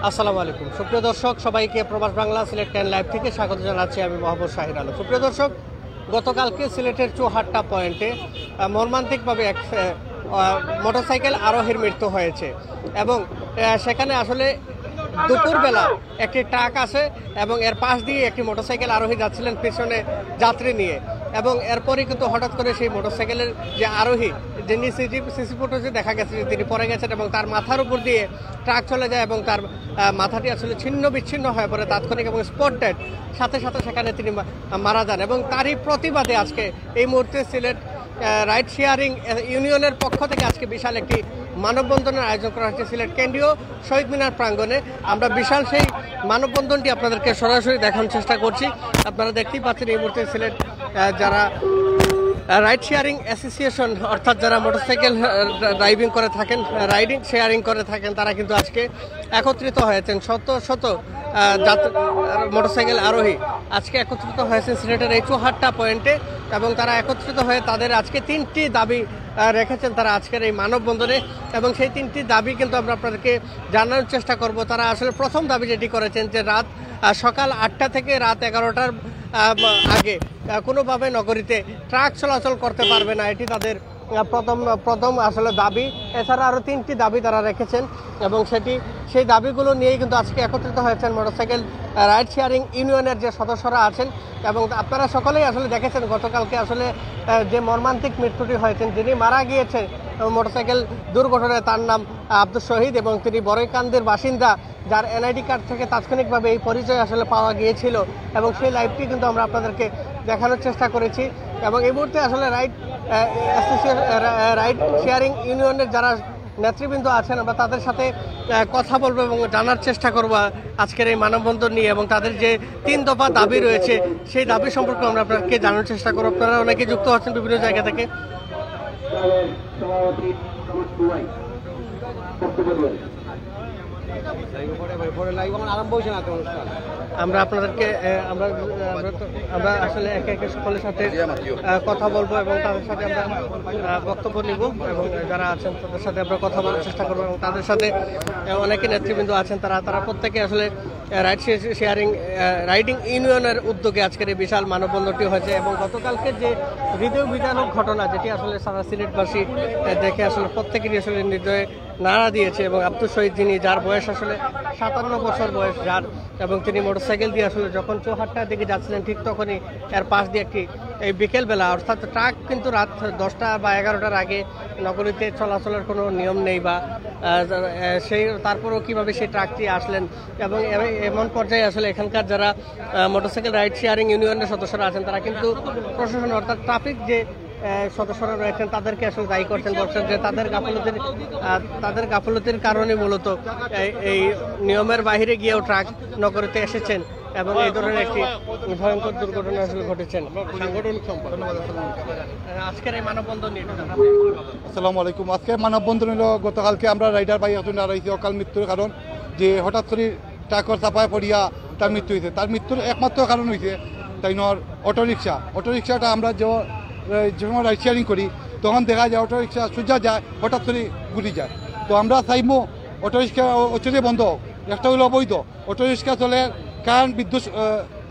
আসসালামু আলাইকুম সুপ্রিয় দর্শক, সবাইকে প্রবাস বাংলা সিলেট 10 লাইভ থেকে স্বাগত জানাচ্ছি। আমি মোহাম্মদ শাহির আলম। সুপ্রিয় দর্শক, গতকালকে সিলেটের চৌহাট্টা পয়েন্টে মর্মান্তিকভাবে এক মোটরসাইকেল আরোহীর মৃত্যু হয়েছে এবং সেখানে আসলে দুপুরবেলা একটি ট্রাক আসে এবং এর পাশ দিয়ে একটি মোটরসাইকেল আরোহী যাচ্ছিলেন পেছনে যাত্রী নিয়ে, এবং এরপরই কিন্তু হঠাৎ করে সেই মোটরসাইকেলের যে আরোহী, যিনি সিসি ফুটেজে দেখা গেছে যে তিনি পড়ে গেছেন এবং তার মাথার উপর দিয়ে ট্রাক চলে যায় এবং তার মাথাটি আসলে ছিন্ন বিচ্ছিন্ন হয়ে পড়ে তাৎক্ষণিক এবং স্পট ডেড, সাথে সাথে সেখানে তিনি মারা যান। এবং তারই প্রতিবাদে আজকে এই মুহূর্তে সিলেট রাইড শেয়ারিং ইউনিয়নের পক্ষ থেকে আজকে বিশাল একটি মানববন্ধনের আয়োজন করা হচ্ছে সিলেট কেন্দ্রীয় শহীদ মিনার প্রাঙ্গণে। আমরা বিশাল সেই মানববন্ধনটি আপনাদেরকে সরাসরি দেখানোর চেষ্টা করছি। আপনারা দেখতেই পাচ্ছেন এই মুহূর্তে সিলেট যারা রাইড শেয়ারিং অ্যাসোসিয়েশন, অর্থাৎ যারা মোটরসাইকেল ড্রাইভিং করে থাকেন, রাইডিং শেয়ারিং করে থাকেন, তারা কিন্তু আজকে একত্রিত হয়েছেন। শত শত মোটরসাইকেল আরোহী আজকে একত্রিত হয়েছেন সিলেটের এই চৌহাট্টা পয়েন্টে এবং তারা একত্রিত হয়ে তাদের আজকে 3টি দাবি রেখেছেন তারা আজকের এই মানববন্ধনে, এবং সেই 3টি দাবি কিন্তু আমরা আপনাদেরকে জানানোর চেষ্টা করব। তারা আসলে প্রথম দাবি যেটি করেছেন যে সকাল 8টা থেকে রাত 11টার আগে কোনোভাবে নগরীতে ট্রাক চলাচল করতে পারবে না, এটি তাদের প্রথম আসলে দাবি। এছাড়া আরও 3টি দাবি তারা রেখেছেন এবং সেই দাবিগুলো নিয়েই কিন্তু আজকে একত্রিত হয়েছেন মোটরসাইকেল রাইড শেয়ারিং ইউনিয়নের যে সদস্যরা আছেন। এবং আপনারা সকলেই আসলে দেখেছেন গতকালকে আসলে যে মর্মান্তিক মৃত্যুটি হয়েছেন, যিনি মারা গিয়েছে মোটরসাইকেল দুর্ঘটনায়, তার নাম আব্দুল শহীদ এবং তিনি বড়ইকান্দির বাসিন্দা, যার এনআইডি কার্ড থেকে তাৎক্ষণিকভাবে এই পরিচয় আসলে পাওয়া গিয়েছিল এবং সেই লাইভটি কিন্তু আমরা আপনাদেরকে দেখানোর চেষ্টা করেছি। এবং এই মুহূর্তে আসলে রাইড শেয়ারিং ইউনিয়নের যারা নেতৃবৃন্দ আছেন আমরা তাদের সাথে কথা বলবো এবং জানার চেষ্টা করবো আজকের এই মানববন্ধন নিয়ে, এবং তাদের যে 3 দফা দাবি রয়েছে সেই দাবি সম্পর্কে আমরা আপনাকে জানার চেষ্টা করবো। আপনারা অনেকে যুক্ত হচ্ছেন বিভিন্ন জায়গা থেকে। আমরা আপনাদেরকে আমরা আসলে একে একে সকলের সাথে কথা বলবো এবং তাদের সাথে আমরা বক্তব্য নিব এবং যারা আছেন তাদের সাথে আমরা কথা বলার চেষ্টা করবো। এবং তাদের সাথে অনেকে নেতৃবৃন্দ আছেন, তারা প্রত্যেকে আসলে রাইডিং ইউনিয়নের উদ্যোগে আজকের এই বিশাল মানববন্ধনটি হয়েছে। এবং গতকালকে যে হৃদয় বিদারক ঘটনা, যেটি আসলে সারা সিলেটবাসী দেখে আসলে প্রত্যেকেরই আসলে হৃদয়ে নাড়া দিয়েছে, এবং আব্দুল শহীদ যিনি, যার বয়স আসলে 57 বছর বয়স যার, এবং তিনি মোটরসাইকেল দিয়ে আসলে যখন চৌহাট্টার দিকে যাচ্ছিলেন ঠিক তখনই এর পাশ দিয়ে একটি এই বিকেলবেলা, অর্থাৎ ট্রাক কিন্তু রাত 10টা বা 11টার আগে নগরীতে চলাচলের কোনো নিয়ম নেই বা তারপরেও কীভাবে সেই ট্রাকটি আসলেন। এবং এমন পর্যায়ে আসলে এখানকার যারা মোটরসাইকেল রাইড শেয়ারিং ইউনিয়নের সদস্যরা আছেন তারা কিন্তু প্রশাসন অর্থাৎ ট্রাফিক যে সদস্যরা রয়েছেন তাদেরকে আসলে দায়ী করছেন, বলছেন যে তাদের গাফলতির কারণে মূলত এই নিয়মের বাইরে গিয়েও ট্রাক নগরীতে এসেছেন এবং এই ধরনের একটি ভয়ঙ্কর দুর্ঘটনা আসলে ঘটেছেন। আজকের এই মানববন্ধন নিয়ে আসসালামু আলাইকুম। আজকের মানববন্ধন হলো গতকালকে আমরা রাইডার ভাই একজন হারাইছি অকাল মৃত্যুর কারণ, যে হঠাৎ করে ট্রাকর চাপায় পড়িয়া তার মৃত্যু হয়েছে। তার মৃত্যুর একমাত্র কারণ হয়েছে তাইনর অটোরিক্সাটা আমরা যখন রাইড শেয়ারিং করি তখন দেখা যায় অটোরিক্সা সোজা যায়, হঠাৎ করে ঘুরি যায়। তো আমরা চাইবো অটোরিক্সা অচরে বন্ধ হোক। একটা হলো অবৈধ অটোরিক্সা চলে কারণ বিদ্যুৎ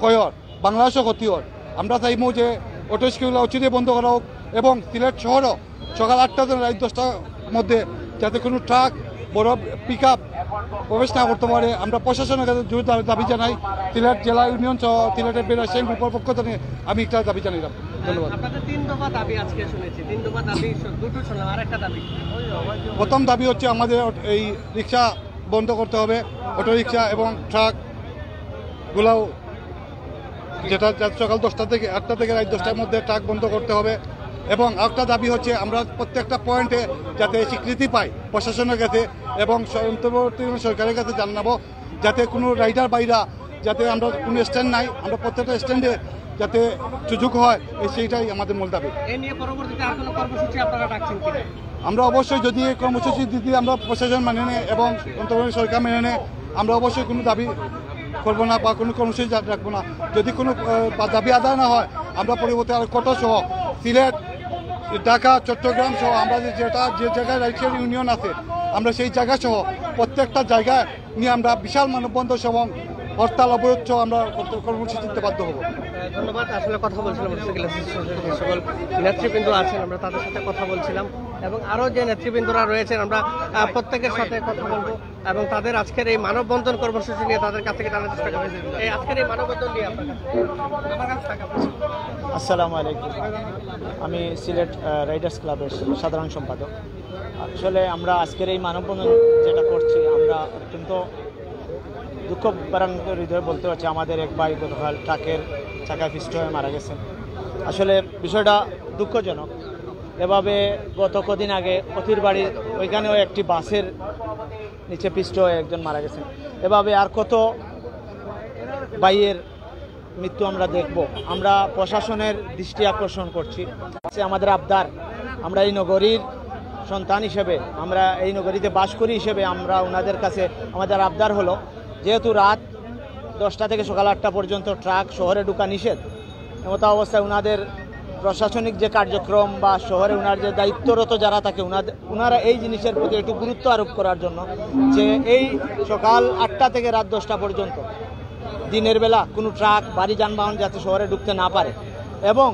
কয়র বাংলাদেশও ক্ষতি হয়। আমরা চাইবো যে অটোরিক্সাগুলো অচরে বন্ধ করা হোক এবং সিলেট শহরও সকাল 8টা থেকে রাত 10টার মধ্যে যাতে কোনো ট্রাক বড় পিক আপ প্রবেশ না করতে পারে। আমরা প্রশাসনের কাছে জোর দাবি জানাই। সিলেট জেলা ইউনিয়ন সহ সিলেটের ব্যবসায়ী গ্রুপের পক্ষ থেকে আমি একটা দাবি জানাইলাম। ধন্যবাদ। প্রথম দাবি হচ্ছে আমাদের এই রিক্সা বন্ধ করতে হবে, অটোরিক্সা এবং ট্রাকগুলোও, যেটা সকাল 10টা থেকে 8টা থেকে রাত 10টার মধ্যে ট্রাক বন্ধ করতে হবে। এবং একটা দাবি হচ্ছে আমরা প্রত্যেকটা পয়েন্টে যাতে স্বীকৃতি পাই প্রশাসনের কাছে এবং অন্তর্বর্তী সরকারের কাছে জানাবো, যাতে কোনো রাইডার বাইরা যাতে আমরা কোনো স্ট্যান্ড নাই, আমরা প্রত্যেকটা স্ট্যান্ডে যাতে সুযোগ হয় সেইটাই আমাদের মূল দাবি। আমরা অবশ্যই যদি এই কর্মসূচি দিদি আমরা প্রশাসন মেনে নেয় এবং অন্তর্বর্তী সরকার মেনে নেয়, আমরা অবশ্যই কোনো দাবি করবো না বা কোনো কর্মসূচি রাখবো না। যদি কোনো দাবি আদায় না হয় আমরা পরবর্তী আর কঠোর সহ সিলেট, ঢাকা, চট্টগ্রাম সহ আমরা যে জায়গায় রাইড শেয়ারিং ইউনিয়ন আছে আমরা সেই জায়গা সহ প্রত্যেকটা জায়গায় নিয়ে আমরা বিশাল মানববন্ধন এবং হরতাল অবরোধ সহ আমরা কর্মসূচি দিতে বাধ্য হব। ধন্যবাদ। আসলে কথা বলছিলাম মোটরসাইকেল অ্যাসোসিয়েশনের যে সকল নেতৃবৃন্দ আছেন, আমরা তাদের সাথে কথা বলছিলাম এবং আরও যে নেতৃবৃন্দরা রয়েছেন আমরা প্রত্যেকের সাথে কথা বলবো এবং তাদের আজকের এই মানববন্ধন কর্মসূচি নিয়ে তাদের কাছ থেকে জানার চেষ্টা করবো। এই আজকের এই মানববন্ধন নিয়ে আমার কাছে থাকা। আসসালামু আলাইকুম, আমি সিলেট রাইডার্স ক্লাবের সাধারণ সম্পাদক। আসলে আমরা আজকের এই মানববন্ধন যেটা করছি, আমরা অত্যন্ত দুঃখ প্রাণিত হৃদয়ে বলতে হচ্ছে আমাদের এক ভাই গতকাল ট্রাকের চাকা পিষ্ট হয়ে মারা গেছেন। আসলে বিষয়টা দুঃখজনক। এভাবে গত কদিন আগে অতির বাড়ির ওইখানেও একটি বাসের নিচে পিষ্ট হয়ে একজন মারা গেছেন। এভাবে আর কত ভাইয়ের মৃত্যু আমরা দেখব। আমরা প্রশাসনের দৃষ্টি আকর্ষণ করছি। আমাদের আবদার, আমরা এই নগরীর সন্তান হিসেবে, আমরা এই নগরীতে বাস করি হিসেবে আমরা ওনাদের কাছে আমাদের আবদার হলো, যেহেতু রাত 10টা থেকে সকাল 8টা পর্যন্ত ট্রাক শহরে ঢোকা নিষেধ, এমতো অবস্থায় ওনাদের প্রশাসনিক যে কার্যক্রম বা শহরে ওনার যে দায়িত্বরত যারা থাকে ওনারা এই জিনিসের প্রতি একটু গুরুত্ব আরোপ করার জন্য, যে এই সকাল 8টা থেকে রাত 10টা পর্যন্ত দিনের বেলা কোনো ট্রাক ভারী যানবাহন যাতে শহরে ঢুকতে না পারে এবং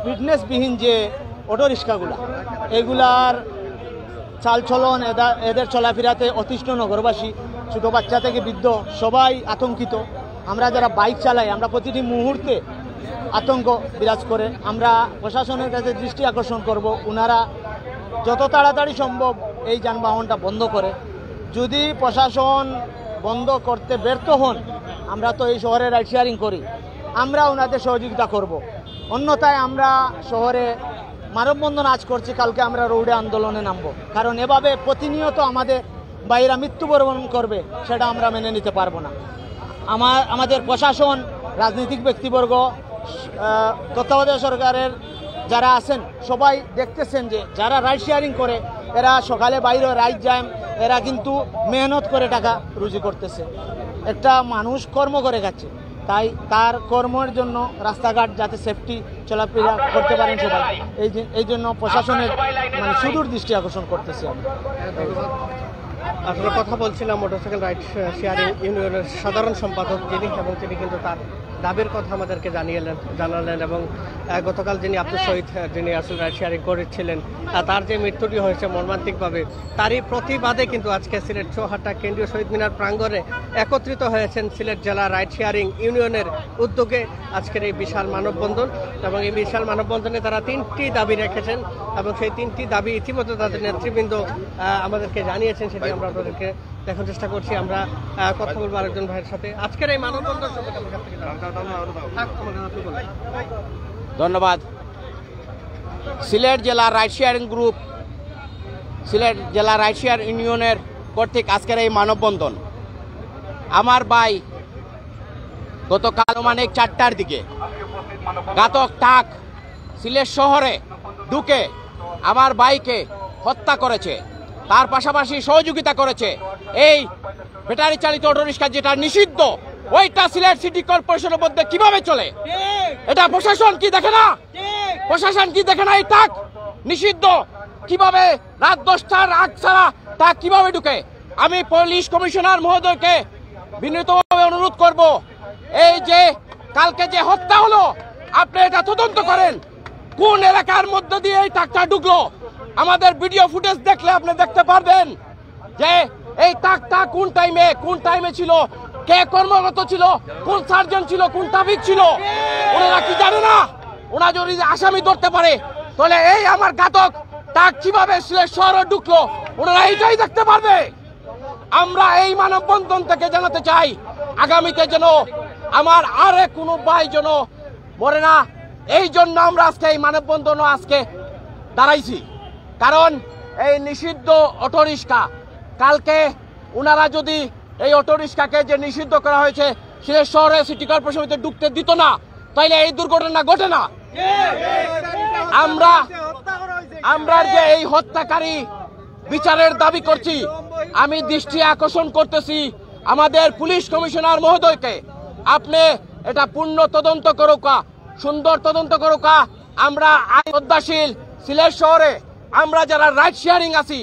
ফিটনেসবিহীন যে অটো রিক্সাগুলা, এগুলার চালচলন, এদের চলাফেরাতে অতিষ্ঠ নগরবাসী, ছোটো বাচ্চা থেকে বৃদ্ধ সবাই আতঙ্কিত। আমরা যারা বাইক চালাই আমরা প্রতিটি মুহূর্তে আতঙ্ক বিরাজ করে। আমরা প্রশাসনের কাছে দৃষ্টি আকর্ষণ করব, ওনারা যত তাড়াতাড়ি সম্ভব এই যানবাহনটা বন্ধ করে। যদি প্রশাসন বন্ধ করতে ব্যর্থ হন, আমরা তো এই শহরে রাইড শেয়ারিং করি, আমরা ওনাদের সহযোগিতা করব। অন্যথায় আমরা শহরে মানববন্ধন আজ করছি, কালকে আমরা রোডে আন্দোলনে নামবো। কারণ এভাবে প্রতিনিয়ত আমাদের ভাইয়েরা মৃত্যুবরণ করবে, সেটা আমরা মেনে নিতে পারবো না। আমাদের প্রশাসন, রাজনৈতিক ব্যক্তিবর্গ, তত্ত্বাবধায়ক সরকারের যারা আছেন সবাই দেখতেছেন যে যারা রাইড শেয়ারিং করে এরা সকালে বাইরে রাইড যায়, এরা কিন্তু মেহনত করে টাকা রুজি করতেছে। একটা মানুষ কর্ম করে খাচ্ছে, তাই তার কর্মের জন্য রাস্তাঘাট যাতে সেফটি চলাফেরা করতে পারেন সবাই, এই জন্য প্রশাসনের সুদূর দৃষ্টি আকর্ষণ করতেছি আমরা। আসলে কথা বলছিলাম মোটরসাইকেল রাইড শেয়ারিং ইউনিয়নের সাধারণ সম্পাদক যিনি, এবং তিনি কিন্তু তার দাবির কথা আমাদেরকে জানালেন এবং গতকাল যিনি আব্দুল শহীদ, যিনি আসলে রাইড শেয়ারিং করেছিলেন, তার যে মৃত্যুটি হয়েছে মর্মান্তিকভাবে, তারই প্রতিবাদে কিন্তু আজকে সিলেট চৌহাট্টা কেন্দ্রীয় শহীদ মিনার প্রাঙ্গণে একত্রিত হয়েছেন সিলেট জেলা রাইড শেয়ারিং ইউনিয়নের উদ্যোগে আজকের এই বিশাল মানববন্ধন। এবং এই বিশাল মানববন্ধনে তারা 3টি দাবি রেখেছেন এবং সেই 3টি দাবি ইতিমধ্যে তাদের নেতৃবৃন্দ আমাদেরকে জানিয়েছেন, সেটি আমরা আপনাদেরকে দেখার চেষ্টা করছি। আমরা কথা বলবো আরেকজন ভাইয়ের সাথে। আজকের এই মানববন্ধন ধন্যবাদ। সিলেট জেলা রাইড শেয়ারিং গ্রুপ, সিলেট জেলা রাইড শেয়ার ইউনিয়নের কর্তৃক আজকের এই মানববন্ধন। আমার ভাই গতকাল মানে 4টার দিকে ঘাতক ট্রাক সিলেট শহরে ঢুকে আমার ভাইকে হত্যা করেছে, তার পাশাপাশি সহযোগিতা করেছে এই ব্যাটারি চালিত অটোরিক্সা যেটা নিষিদ্ধ, ওইটা সিলেট সিটি কর্পোরেশনের মধ্যে কিভাবে চলে? এটা প্রশাসন কি দেখে না? প্রশাসন কি দেখে না? এই ট্রাক নিষিদ্ধ কিভাবে রাত 10টার আগ ছাড়া ট্রাক কিভাবে ঢুকে? আমি পুলিশ কমিশনার মহোদয়কে বিনীতভাবে অনুরোধ করব, এই যে কালকে যে হত্যা হলো আপনি এটা তদন্ত করেন, কোন এলাকার মধ্যে দিয়ে এই ট্রাকটা ঢুকলো। আমাদের ভিডিও ফুটেজ দেখলে আপনি দেখতে পারবেন যে এই ট্রাকটা কোন টাইমে ছিল, কে কর্মরত ছিল, কোন সার্জন ছিল, কোন ট্রাফিক ছিল, ওনারা কি জানে না? ওনারা যদি আসামি ধরতে পারে তাহলে এই আমার ঘাতক ট্রাক কিভাবে সিলেট শহরে ঢুকলো ওনারা এইটাই দেখতে পারবে। আমরা এই মানববন্ধন থেকে জানাতে চাই, আগামীতে যেন আমার আরে কোনো ভাই যেন মরে না, এই জন্য আমরা আজকে এই মানববন্ধন আজকে দাঁড়াইছি। কারণ এই নিষিদ্ধ অটোরিক্সা, কালকে ওনারা যদি এই অটোরিক্সাকে যে নিষিদ্ধ করা হয়েছে সিলেট শহরে সিটি কর্পোরেশন ঢুকতে দিত না, তাইলে এই দুর্ঘটনা ঘটে না। আমরা যে এই হত্যাকারী বিচারের দাবি করছি, আমি দৃষ্টি আকর্ষণ করতেছি আমাদের পুলিশ কমিশনার মহোদয়কে, আপনি এটা পূর্ণ তদন্ত করুকা, সুন্দর তদন্ত করুকা। আমরা আইন শ্রদ্ধাশীল সিলেট শহরে আমরা যারা রাইড শেয়ারিং আছি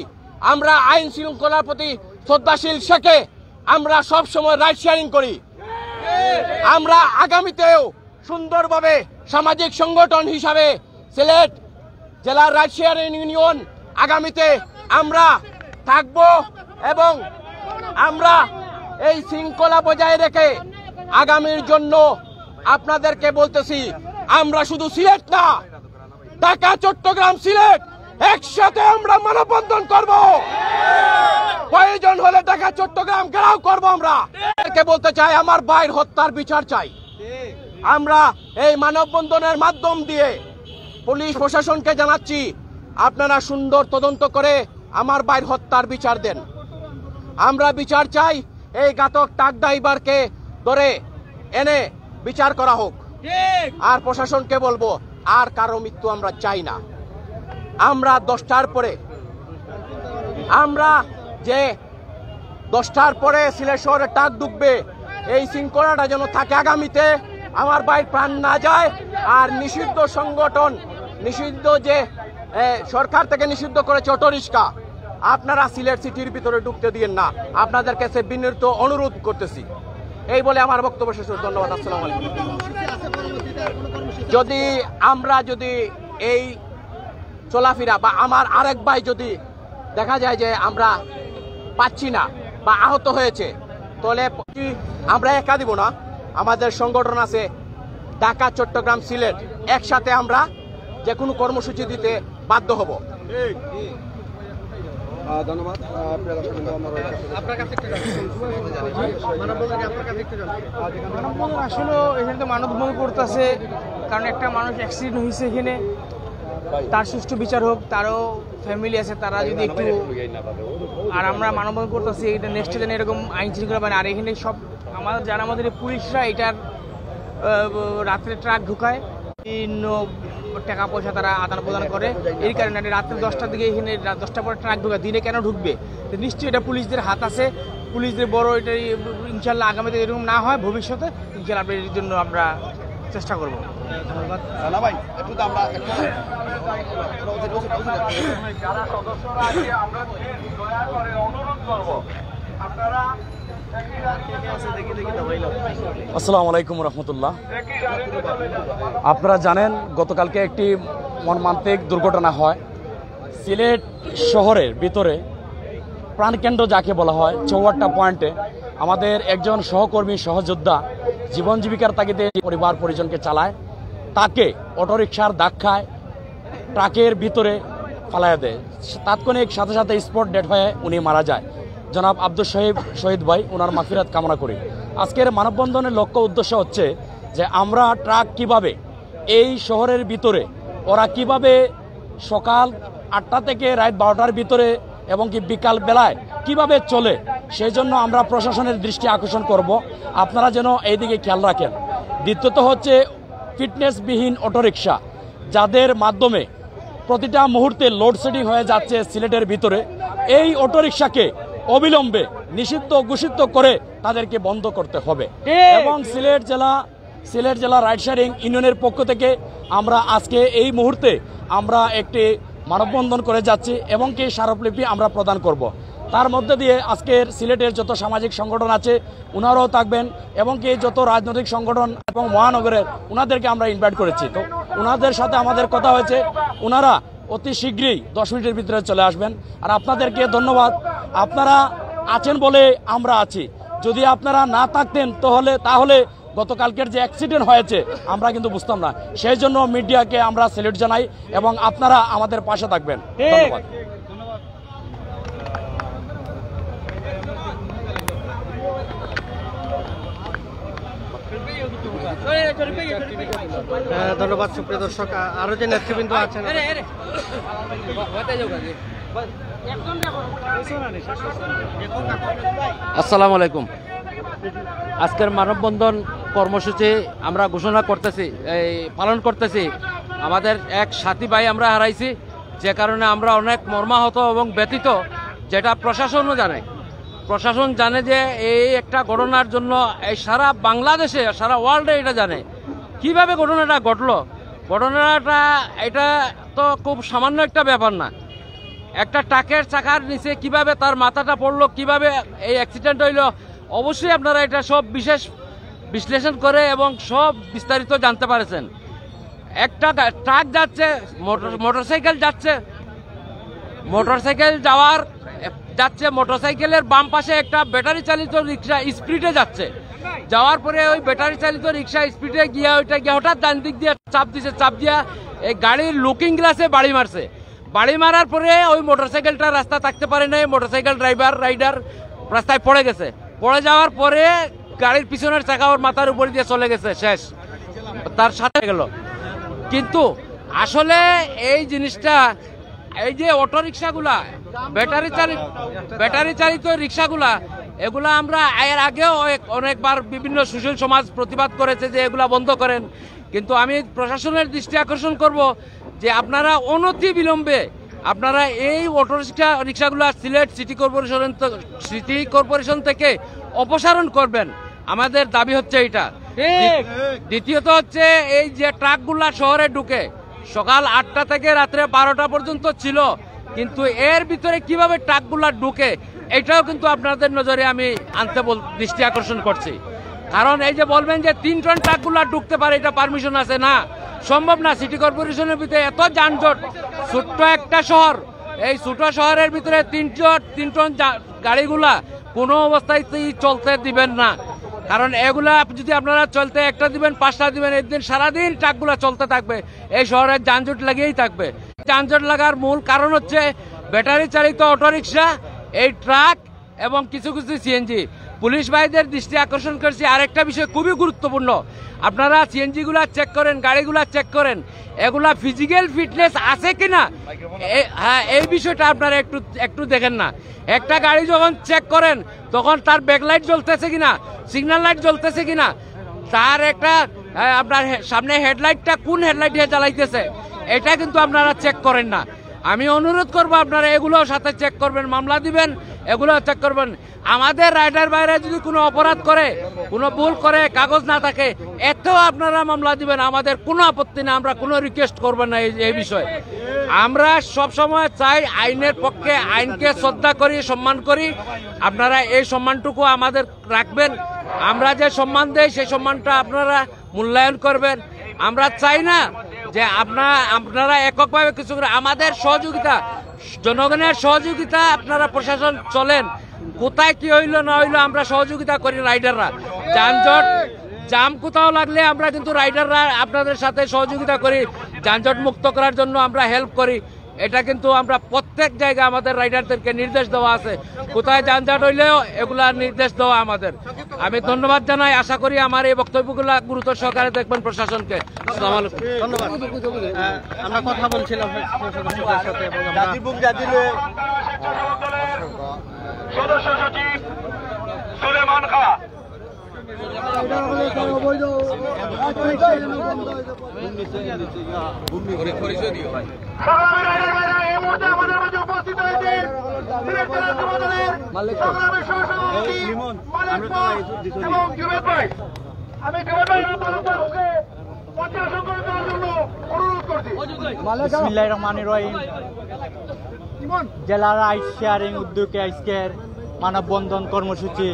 আমরা আইন শৃঙ্খলার প্রতি শ্রদ্ধাশীল শেখে আমরা সব সময় রাইট শেয়ারিং করি। আমরা আগামীতেও সুন্দরভাবে সামাজিক সংগঠন হিসাবে সিলেট জেলা রাইট শেয়ারিং ইউনিয়ন আগামীতে আমরা থাকব এবং আমরা এই শৃঙ্খলা বজায় রেখে আগামীর জন্য আপনাদেরকে বলতেছি, আমরা শুধু সিলেট না, ঢাকা, চট্টগ্রাম, সিলেট একসাথে আমরা মানববন্ধন করব। প্রয়োজন হলে ঢাকা, চট্টগ্রাম ঘেরাও করব। আমরা বলতে চাই, আমার ভাইয়ের হত্যার বিচার চাই। আমরা এই মানববন্ধনের মাধ্যম দিয়ে পুলিশ প্রশাসনকে জানাচ্ছি, আপনারা সুন্দর তদন্ত করে আমার ভাইয়ের হত্যার বিচার দেন। আমরা বিচার চাই, এই ঘাতক ট্রাক ড্রাইভারকে ধরে এনে বিচার করা হোক। আর প্রশাসনকে বলবো, আর কারো মৃত্যু আমরা চাই না। আমরা 10টার পরে, আমরা যে 10টার পরে সিলেট শহরে ট্রাক ঢুকবে, এই শৃঙ্খলাটা যেন থাকে আগামীতে, আমার ভাইয়ের প্রাণ না যায়। আর নিষিদ্ধ সংগঠন, নিষিদ্ধ যে সরকার থেকে নিষিদ্ধ করেছে অটোরিক্সা, আপনারা সিলেট সিটির ভিতরে ঢুকতে দিয়েন না। আপনাদের কাছে বিনীত অনুরোধ করতেছি। এই বলে আমার বক্তব্য শেষ। ধন্যবাদ। আসসালামু আলাইকুম। যদি এই চলাফেরা বা আমার আরেক ভাই যদি দেখা যায় যে আমরা পাচ্ছি না বা আহত হয়েছে, তাহলে আমরা একা দিব না। আমাদের সংগঠন আছে ঢাকা, চট্টগ্রাম, সিলেট, একসাথে আমরা যে কোনো কর্মসূচি দিতে বাধ্য হব। ধন্যবাদ। আসলে এখানে তো মানববন্ধন করতেছে, কারণ একটা মানুষ অ্যাক্সিডেন্ট হয়েছে এখানে, তার সুষ্ঠু বিচার হোক। তারও ফ্যামিলি আছে, তারা যদি একটু, আর আমরা মানববন্ধন করতেছি এটা নেক্সট যেন এরকম আইন শৃঙ্খলা পায়। আর এখানে সব আমাদের যারা আমাদের পুলিশরা এটার রাত্রে ট্রাক ঢুকায়, বিভিন্ন টাকা পয়সা তারা আদান প্রদান করে। এই কারণে রাত্রে 10টার দিকে এখানে 10টার পরে ট্রাক ঢুকায়, দিনে কেন ঢুকবে? নিশ্চয়ই এটা পুলিশদের হাত আছে, পুলিশদের বড়। এটা ইনশাল্লাহ আগামীতে এরকম না হয়, ভবিষ্যতে ইনশাল্লাহ এর জন্য আমরা চেষ্টা করবো। ধন্যবাদ। আসসালামু আলাইকুম রহমতুল্লাহ। আপনারা জানেন গতকালকে একটি মর্মান্তিক দুর্ঘটনা হয় সিলেট শহরের ভিতরে, প্রাণকেন্দ্র যাকে বলা হয়, 54টা পয়েন্টে আমাদের একজন সহকর্মী সহযোদ্ধা জীবন জীবিকার তাগিদে পরিবার পরিজনকে চালায়, তাকে অটোরিকশার ধাক্কায় ট্রাকের ভিতরে ফালাইয়া দেয়। তাৎক্ষণিক সাথে সাথে স্পট ডেড হয়ে উনি মারা যায়। জনাব আব্দুল শহীদ ভাই, ওনার মাগফিরাত কামনা করি। আজকের মানববন্ধনের লক্ষ্য উদ্দেশ্য হচ্ছে যে আমরা ট্রাক কিভাবে এই শহরের ভিতরে, ওরা কিভাবে সকাল 8টা থেকে রাত 12টার ভিতরে এবং কি বিকাল বেলায় কিভাবে চলে, সেই জন্য আমরা প্রশাসনের দৃষ্টি আকর্ষণ করব। আপনারা যেন এই দিকে খেয়াল রাখেন। দ্বিতীয়ত হচ্ছে ফিটনেসবিহীন অটোরিকশা, যাদের মাধ্যমে প্রতিটা মুহূর্তে লোডশেডিং হয়ে যাচ্ছে সিলেটের ভিতরে, এই অটোরিকশাকে অবিলম্বে নিষিদ্ধ ঘোষিত করে তাদেরকে বন্ধ করতে হবে। এবং সিলেট জেলা রাইড শেয়ারিং ইউনিয়নের পক্ষ থেকে আমরা আজকে এই মুহূর্তে আমরা একটি মানববন্ধন করে যাচ্ছি এবং কি স্মারকলিপি আমরা প্রদান করব। তার মধ্যে দিয়ে আজকের সিলেটের যত সামাজিক সংগঠন আছে ওনারাও থাকবেন এবং কি যত রাজনৈতিক সংগঠন এবং মহানগরের ওনাদেরকে আমরা ইনভাইট করেছি। তো ওনাদের সাথে আমাদের কথা হয়েছে, ওনারা অতি শীঘ্রই 10 মিনিটের ভিতরে চলে আসবেন। আর আপনাদেরকে ধন্যবাদ, আপনারা আছেন বলে আমরা আছি। যদি আপনারা না থাকতেন তাহলে গতকালকের যে অ্যাক্সিডেন্ট হয়েছে আমরা কিন্তু বুঝতাম না। সেই জন্য মিডিয়াকে আমরা স্যালুট জানাই এবং আপনারা আমাদের পাশে থাকবেন। ধন্যবাদ। ধন্যবাদ সুপ্রিয় দর্শক। আরো যে নেতৃবৃন্দ আছেন, আসসালামু আলাইকুম। আজকের মানববন্ধন কর্মসূচি আমরা ঘোষণা করতেছি, পালন করতেছি। আমাদের এক সাথী ভাই আমরা হারাইছি, যে কারণে আমরা অনেক মর্মাহত এবং ব্যথিত, যেটা প্রশাসনও জানে। প্রশাসন জানে যে এই একটা ঘটনার জন্য এই সারা বাংলাদেশে, সারা ওয়ার্ল্ডে এটা জানে কিভাবে ঘটনাটা ঘটলো। ঘটনাটা এটা তো খুব সামান্য একটা ব্যাপার না। একটা ট্রাকের চাকার নিচে কিভাবে তার মাথাটা পড়লো, কিভাবে এই অ্যাক্সিডেন্ট হইলো, অবশ্যই আপনারা এটা সব বিশেষ বিশ্লেষণ করে এবং সব বিস্তারিত জানতে পারেছেন। একটা ট্রাক যাচ্ছে, মোটরসাইকেল যাচ্ছে, মোটরসাইকেলের বাম পাশে একটা ব্যাটারি চালিত রিক্সা স্পিডে যাচ্ছে। যাওয়ার পরে ওই ব্যাটারি চালিত রিক্সা স্পিডে গিয়ে হঠাৎ ডান দিক দিয়ে চাপ দিয়া এই গাড়ির লুকিং গ্লাসে বাড়ি মারছে। বাড়ি মারার পরে ওই মোটরসাইকেলটা রাস্তা থাকতে পারে নাই, মোটরসাইকেল রাইডার রাস্তায় পড়ে গেছে। পড়ে যাওয়ার পরে গাড়ির পিছনের চাকা ওর মাথার উপর দিয়ে চলে গেছে, শেষ, তার সাথে গেল। কিন্তু আসলে এই জিনিসটা, এই যে অটো রিক্সাগুলা, ব্যাটারি চালিত রিক্সাগুলা, এগুলা আমরা এর আগেও অনেকবার বিভিন্ন সুশীল সমাজ প্রতিবাদ করেছে যে এগুলা বন্ধ করেন। কিন্তু আমি প্রশাসনের দৃষ্টি আকর্ষণ করব যে আপনারা অনতি বিলম্বে আপনারা এই অটো রিক্সাগুলা সিলেট সিটি কর্পোরেশন থেকে অপসারণ করবেন। আমাদের দাবি হচ্ছে এটা। দ্বিতীয়ত হচ্ছে এই যে ট্রাকগুলা শহরে ঢুকে সকাল 8টা থেকে রাত্রে 12টা পর্যন্ত ছিল, কিন্তু এর ভিতরে কিভাবে ট্রাকগুলা ঢুকে এটাও কিন্তু আপনাদের নজরে আমি দৃষ্টি আকর্ষণ করছি। কারণ এই যে বলবেন যে 3 টন ট্রাকগুলা ঢুকতে পারে, এটা পারমিশন আছে না, সম্ভব না। সিটি কর্পোরেশনের ভিতরে এত যানজট, ছোট্ট একটা শহর, এই ছোট শহরের ভিতরে 3 টন গাড়িগুলা কোনো অবস্থায় চলতে দিবেন না। কারণ এগুলা যদি আপনারা চলতে একটা দিবেন, 5টা দিবেন, একদিন সারাদিন ট্রাকগুলা চলতে থাকবে, এই শহরের যানজট লাগিয়েই থাকবে। যানজট লাগার মূল কারণ হচ্ছে ব্যাটারি চালিত অটোরিকশা, এই ট্রাক এবং কিছু সিএনজি। পুলিশ ভাইদের দৃষ্টি আকর্ষণ করছি আরেকটা বিষয় খুবই গুরুত্বপূর্ণ, আপনারা সিএনজি গুলা চেক করেন, গাড়িগুলা চেক করেন, এগুলা ফিজিক্যাল ফিটনেস আছে কিনা, হ্যাঁ এই বিষয়টা আপনারা একটু দেখেন না। একটা গাড়ি যখন চেক করেন তখন তার ব্যাকলাইট জ্বলতেছে কিনা, সিগন্যাল লাইট জ্বলতেছে কিনা, তার একটা আপনার সামনে হেডলাইটটা কোন হেডলাইট দিয়ে চালাইতেছে, এটা কিন্তু আপনারা চেক করেন না। আমি অনুরোধ করব আপনারা এগুলো সাথে চেক করবেন, মামলা দিবেন, এগুলো চেক করবেন। আমাদের রাইডার বাইরে যদি কোনো অপরাধ করে, কোনো ভুল করে, কাগজ না থাকে, এত আপনারা মামলা দিবেন, আমাদের কোনো আপত্তি না, আমরা কোনো রিকোয়েস্ট করবেন না এই বিষয়ে। আমরা সব সময় চাই আইনের পক্ষে, আইনকে শ্রদ্ধা করি, সম্মান করি। আপনারা এই সম্মানটুকু আমাদের রাখবেন, আমরা যে সম্মান দেই সেই সম্মানটা আপনারা মূল্যায়ন করবেন। আমরা চাই না যে আপনারা এককভাবে কিছু করে, আমাদের সহযোগিতা, জনগণের সহযোগিতা, আপনারা প্রশাসন চলেন, কোথায় কি হইলো না হইলো আমরা সহযোগিতা করি রাইডাররা। যানজট জাম কোথাও লাগলে আমরা কিন্তু রাইডাররা আপনাদের সাথে সহযোগিতা করি, যানজট মুক্ত করার জন্য আমরা হেল্প করি। এটা কিন্তু আমরা প্রত্যেক জায়গায় আমাদের রাইডারদেরকে নির্দেশ দেওয়া আছে, কোথায় যানজট হইলেও এগুলা নির্দেশ দেওয়া আমাদের। আমি ধন্যবাদ জানাই, আশা করি আমার এই বক্তব্যগুলো গুরুত্ব সহকারে দেখবেন প্রশাসনকে। আসসালামু আলাইকুম। ধন্যবাদ। আমরা কথা বলছিলাম সদস্যদের সাথে এবং সদস্য সচিব সুলেমান খা আমাদের মাঝে উপস্থিত হয়েছে সিলেট জেলা যুব দলের সংগ্রামের সহসভাপতি মালিক ভাই এবং জুবেদ ভাই। আমি জুবেদ ভাই মঞ্চে আসন করার জন্য অনুরোধ করছি। বিসমিল্লাহির রহমানির রহিম। জেলা রাইড শেয়ারিং উদ্যোগে আজকের মানববন্ধন কর্মসূচি।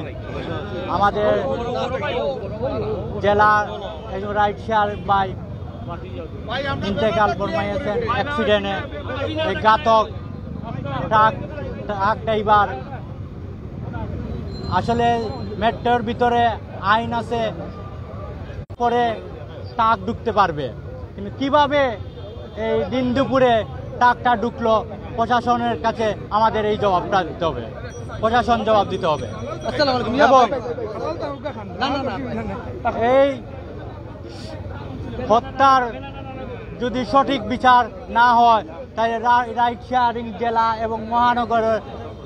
আমাদের জেলার একজন রাইড শেয়ার বাই ইন্তেকাল ফরমাইয়াছেন অ্যাক্সিডেন্টে। এই ঘাতক ট্রাক ড্রাইভার, আসলে মেট্রোর ভিতরে আইন আছে, পরে ট্রাক ঢুকতে পারবে, কিন্তু কিভাবে এই দিন দুপুরে ট্রাকটা ঢুকলো, প্রশাসনের কাছে আমাদের এই জবাবটা দিতে হবে, প্রশাসন জবাব দিতে হবে। এবং এই হত্যার যদি সঠিক বিচার না হয়, তাহলে রাইড শেয়ারিং জেলা এবং মহানগরের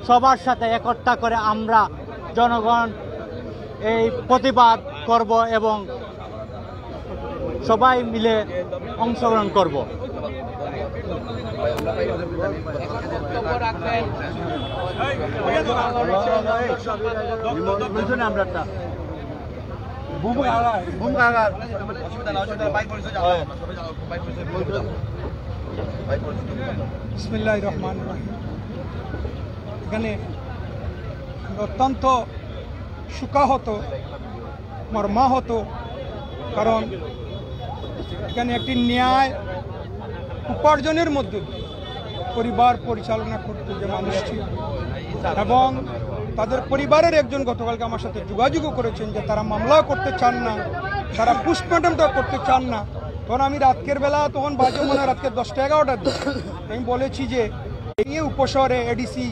সবার সাথে একত্রিত করে আমরা জনগণ এই প্রতিবাদ করব এবং সবাই মিলে অংশগ্রহণ করব। বিসমিল্লাহির রহমানির রহিম। এখানে অত্যন্ত শোকাহত, মর্মাহত, কারণ এখানে একটি ন্যায় উপার্জনের মধ্যে পরিবার পরিচালনা করতে যে মানুষ ছিল এবং তাদের পরিবারের একজন গতকালকে আমার সাথে যোগাযোগও করেছেন যে তারা মামলা করতে চান না, তারা পোস্টমর্টমটা করতে চান না। তখন আমি রাতের বেলা তখন বাজে মনে হয় রাতকে 10টা-11টার দিকে আমি বলেছি যে এই নিয়ে উপশহরে এডিসি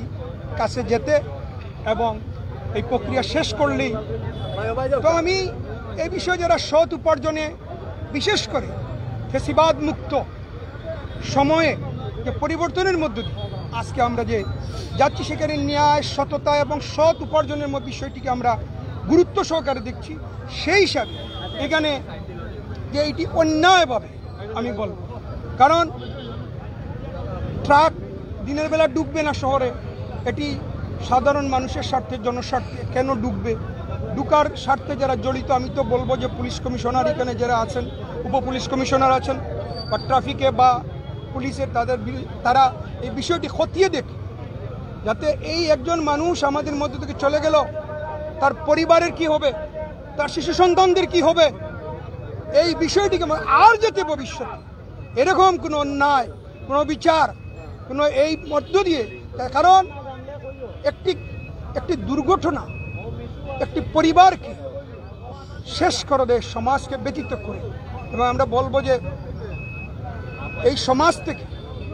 কাছে যেতে এবং এই প্রক্রিয়া শেষ করলেই। তো আমি এই বিষয়ে যারা সৎ উপার্জনে বিশেষ করে ফেসিবাদ মুক্ত সময়ে যে পরিবর্তনের মধ্য দিয়ে আজকে আমরা যে যাচ্ছি সেখানে ন্যায়, সততা এবং সৎ উপার্জনের বিষয়টিকে আমরা গুরুত্ব সহকারে দেখছি। সেই হিসাবে এখানে যে এটি অন্যায়ভাবে আমি বলব, কারণ ট্রাক দিনের বেলা ডুববে না শহরে, এটি সাধারণ মানুষের স্বার্থে, জনস্বার্থে কেন ডুববে, ডুকার স্বার্থে যারা জড়িত, আমি তো বলবো যে পুলিশ কমিশনার এখানে যারা আছেন, উপপুলিশ কমিশনার আছেন বা ট্রাফিকে বা পুলিশের তারা এই বিষয়টি খতিয়ে দেখে, যাতে এই একজন মানুষ আমাদের মধ্যে থেকে চলে গেল, তার পরিবারের কি হবে, তার শিশু সন্তানদের কি হবে, এই বিষয়টিকে আর যাতে ভবিষ্যতে এরকম কোনো অন্যায়, কোনো বিচার, কোনো এই মধ্য দিয়ে, কারণ একটি দুর্ঘটনা একটি পরিবারকে শেষ করে দেয়, সমাজকে ব্যতীত করে। এবং আমরা বলবো যে এই সমাজ থেকে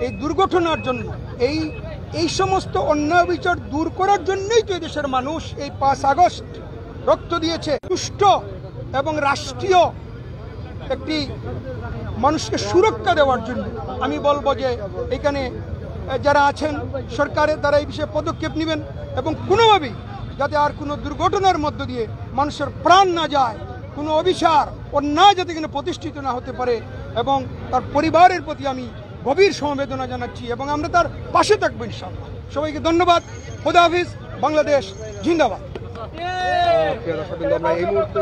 এই দুর্ঘটনার জন্য এই সমস্ত অন্যায় বিচার দূর করার জন্যই তো দেশের মানুষ এই 5 আগস্ট রক্ত দিয়েছে, সুষ্ঠু এবং রাষ্ট্রীয় একটি মানুষকে সুরক্ষা দেওয়ার জন্য। আমি বলবো যে এখানে যারা আছেন সরকারের দ্বারা এই বিষয়ে পদক্ষেপ নেবেন এবং কোনোভাবেই যাতে আর কোনো দুর্ঘটনার মধ্য দিয়ে মানুষের প্রাণ না যায়, কোনো অবিচার অন্যায় যাতে কিনা প্রতিষ্ঠিত না হতে পারে, এবং তার পরিবারের প্রতি আমি গভীর সমবেদনা জানাচ্ছি এবং আমরা তার পাশে থাকবো ইনশাআল্লাহ। সবাইকে ধন্যবাদ। খোদা হাফিজ। বাংলাদেশ জিন্দাবাদ। আমরা এই মুহূর্তে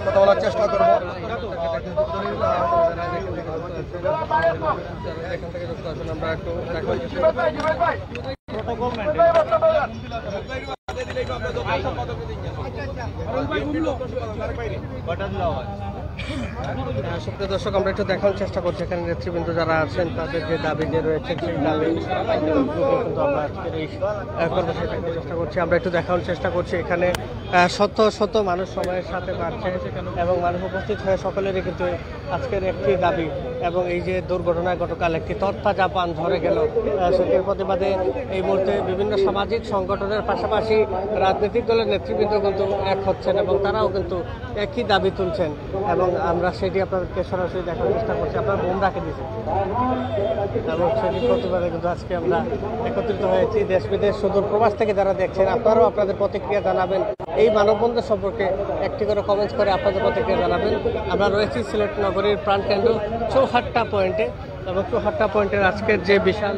কথা বলার চেষ্টা করবো। আমরা একটু সুপ্রিয় দর্শক, আমরা একটু দেখানোর চেষ্টা করছি এখানে নেতৃবৃন্দ যারা আছেন তাদের যে দাবি যে রয়েছে সেই দাবি কিন্তু আমরা আজকের এই কর্মসূচি দেখানোর চেষ্টা করছি। আমরা একটু দেখানোর চেষ্টা করছি এখানে শত শত মানুষ সময়ের সাথে বাড়ছে এবং মানুষ উপস্থিত হয়ে সকলেরই কিন্তু আজকের একটি দাবি, এবং এই যে দুর্ঘটনায় গতকাল একটি তরতাজা প্রাণ ঝরে গেল, সেটির প্রতিবাদে এই মুহূর্তে বিভিন্ন সামাজিক সংগঠনের পাশাপাশি রাজনৈতিক দলের নেতৃবৃন্দ কিন্তু এক হচ্ছেন এবং তারাও কিন্তু একই দাবি তুলছেন, এবং আমরা সেটি আপনাদেরকে সরাসরি দেখার চেষ্টা করছি। আপনার বোম রাখে দিয়েছেন এবং সেটির প্রতিবাদে কিন্তু আজকে আমরা একত্রিত হয়েছি। দেশ বিদেশ সুদূর প্রবাস থেকে যারা দেখছেন, আপনারাও আপনাদের প্রতিক্রিয়া জানাবেন, এই মানববন্ধন সম্পর্কে একটি করে কমেন্টস করে আপনাদের প্রতিক্রিয়া জানাবেন। আমরা রয়েছি সিলেট নগরীর প্রাণকেন্দ্র চৌহাট্টা পয়েন্টে, এবং চৌহাট্টা পয়েন্টের আজকের যে বিশাল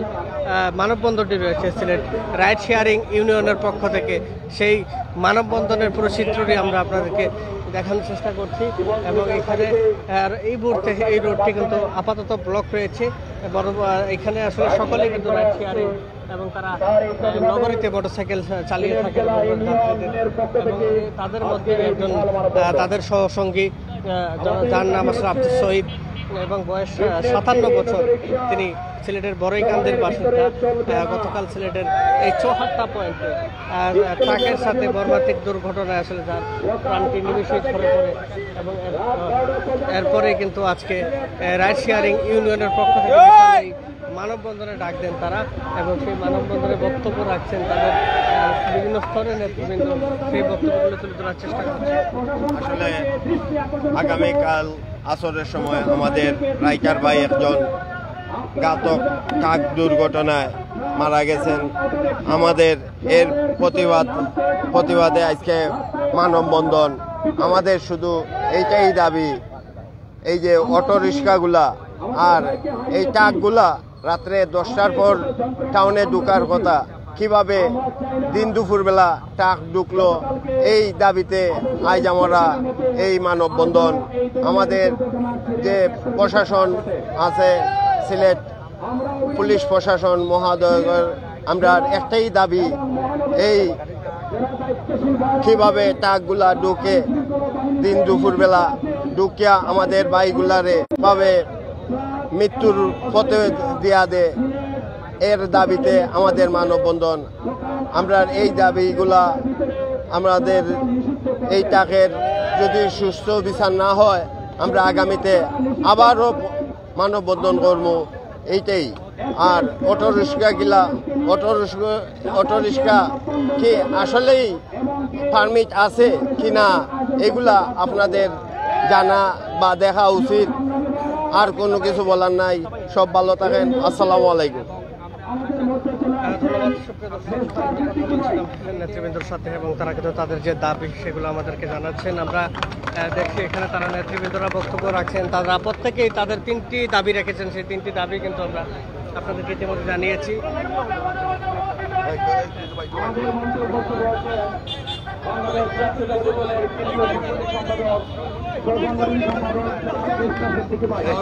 মানববন্ধনটি রয়েছে সিলেট রাইড শেয়ারিং ইউনিয়নের পক্ষ থেকে, সেই মানববন্ধনের পুরো চিত্রটি আমরা আপনাদেরকে দেখানোর চেষ্টা করছি। এবং এখানে এই মুহূর্তে এই রোডটি কিন্তু আপাতত ব্লক রয়েছে, এখানে আসলে সকলেই কিন্তু রাইড শেয়ারিং এবং তারা নগরীতে মোটরসাইকেল চালিয়ে থাকে, এবং তাদের মধ্যে একজন তাদের সহসঙ্গী যার নাম আসলে আব্দুল শহীদ এবং বয়স 57 বছর, তিনি সিলেটের বড়ইকান্দির বাসিন্দা। গতকাল সিলেটের এই চৌহাট্টা পয়েন্টে ট্রাকের সাথে মর্মান্তিক দুর্ঘটনায় আসলে যার প্রাণটি নিমিষেই ঝরে পড়ে, এবং এরপরে কিন্তু আজকে রাইড শেয়ারিং ইউনিয়নের পক্ষ থেকে মানববন্ধনে ডাক দেন তারা, এবং সেই মানববন্ধনে বক্তব্য রাখছেন তাদের বিভিন্ন স্তরের নেতৃবৃন্দ, সেই বক্তব্যগুলো তুলে ধরার চেষ্টা করছে। আসলে আগামীকাল আসরের সময় আমাদের রাইটার ভাই একজন ঘাতক ট্রাক দুর্ঘটনায় মারা গেছেন। আমাদের এর প্রতিবাদে আজকে মানববন্ধন। আমাদের শুধু এইটাই দাবি, এই যে অটো রিক্সাগুলা আর এই ট্রাকগুলা রাত্রে 10টার পর টাউনে ঢুকার কথা, কিভাবে দিন দুপুরবেলা ট্রাক ঢুকলো, এই দাবিতে আজ আমরা এই মানববন্ধন। আমাদের যে প্রশাসন আছে সিলেট পুলিশ প্রশাসন মহোদয়ের, আমরা একটাই দাবি এই কিভাবে ট্রাকগুলা ঢুকে দিন দুপুরবেলা ঢুকিয়া আমাদের বাইকগুলারে ভাবে মৃত্যুর পথে দিয়া দে, এর দাবিতে আমাদের মানববন্ধন। আমরা এই দাবিগুলা আমাদের এই ট্রাকের যদি সুস্থ বিচার না হয় আমরা আগামীতে আবারও মানববন্ধন করবো, এইটাই। আর অটোরিক্সা কি আসলেই পারমিট আছে কি না এগুলা আপনাদের জানা বা দেখা উচিত। আর কোনো কিছু বলার নাই। সব ভালো থাকেন। আসসালামু আলাইকুম। নেতৃবৃন্দর সাথে এবং তারা কিন্তু তাদের যে দাবি সেগুলো আমাদেরকে জানাচ্ছেন। আমরা দেখছি এখানে তারা নেতৃবৃন্দরা বক্তব্য রাখছেন। তারা প্রত্যেকেই তাদের 3টি দাবি রেখেছেন। সেই 3টি দাবি কিন্তু আমরা আপনাদেরকে ইতিমধ্যে জানিয়েছি।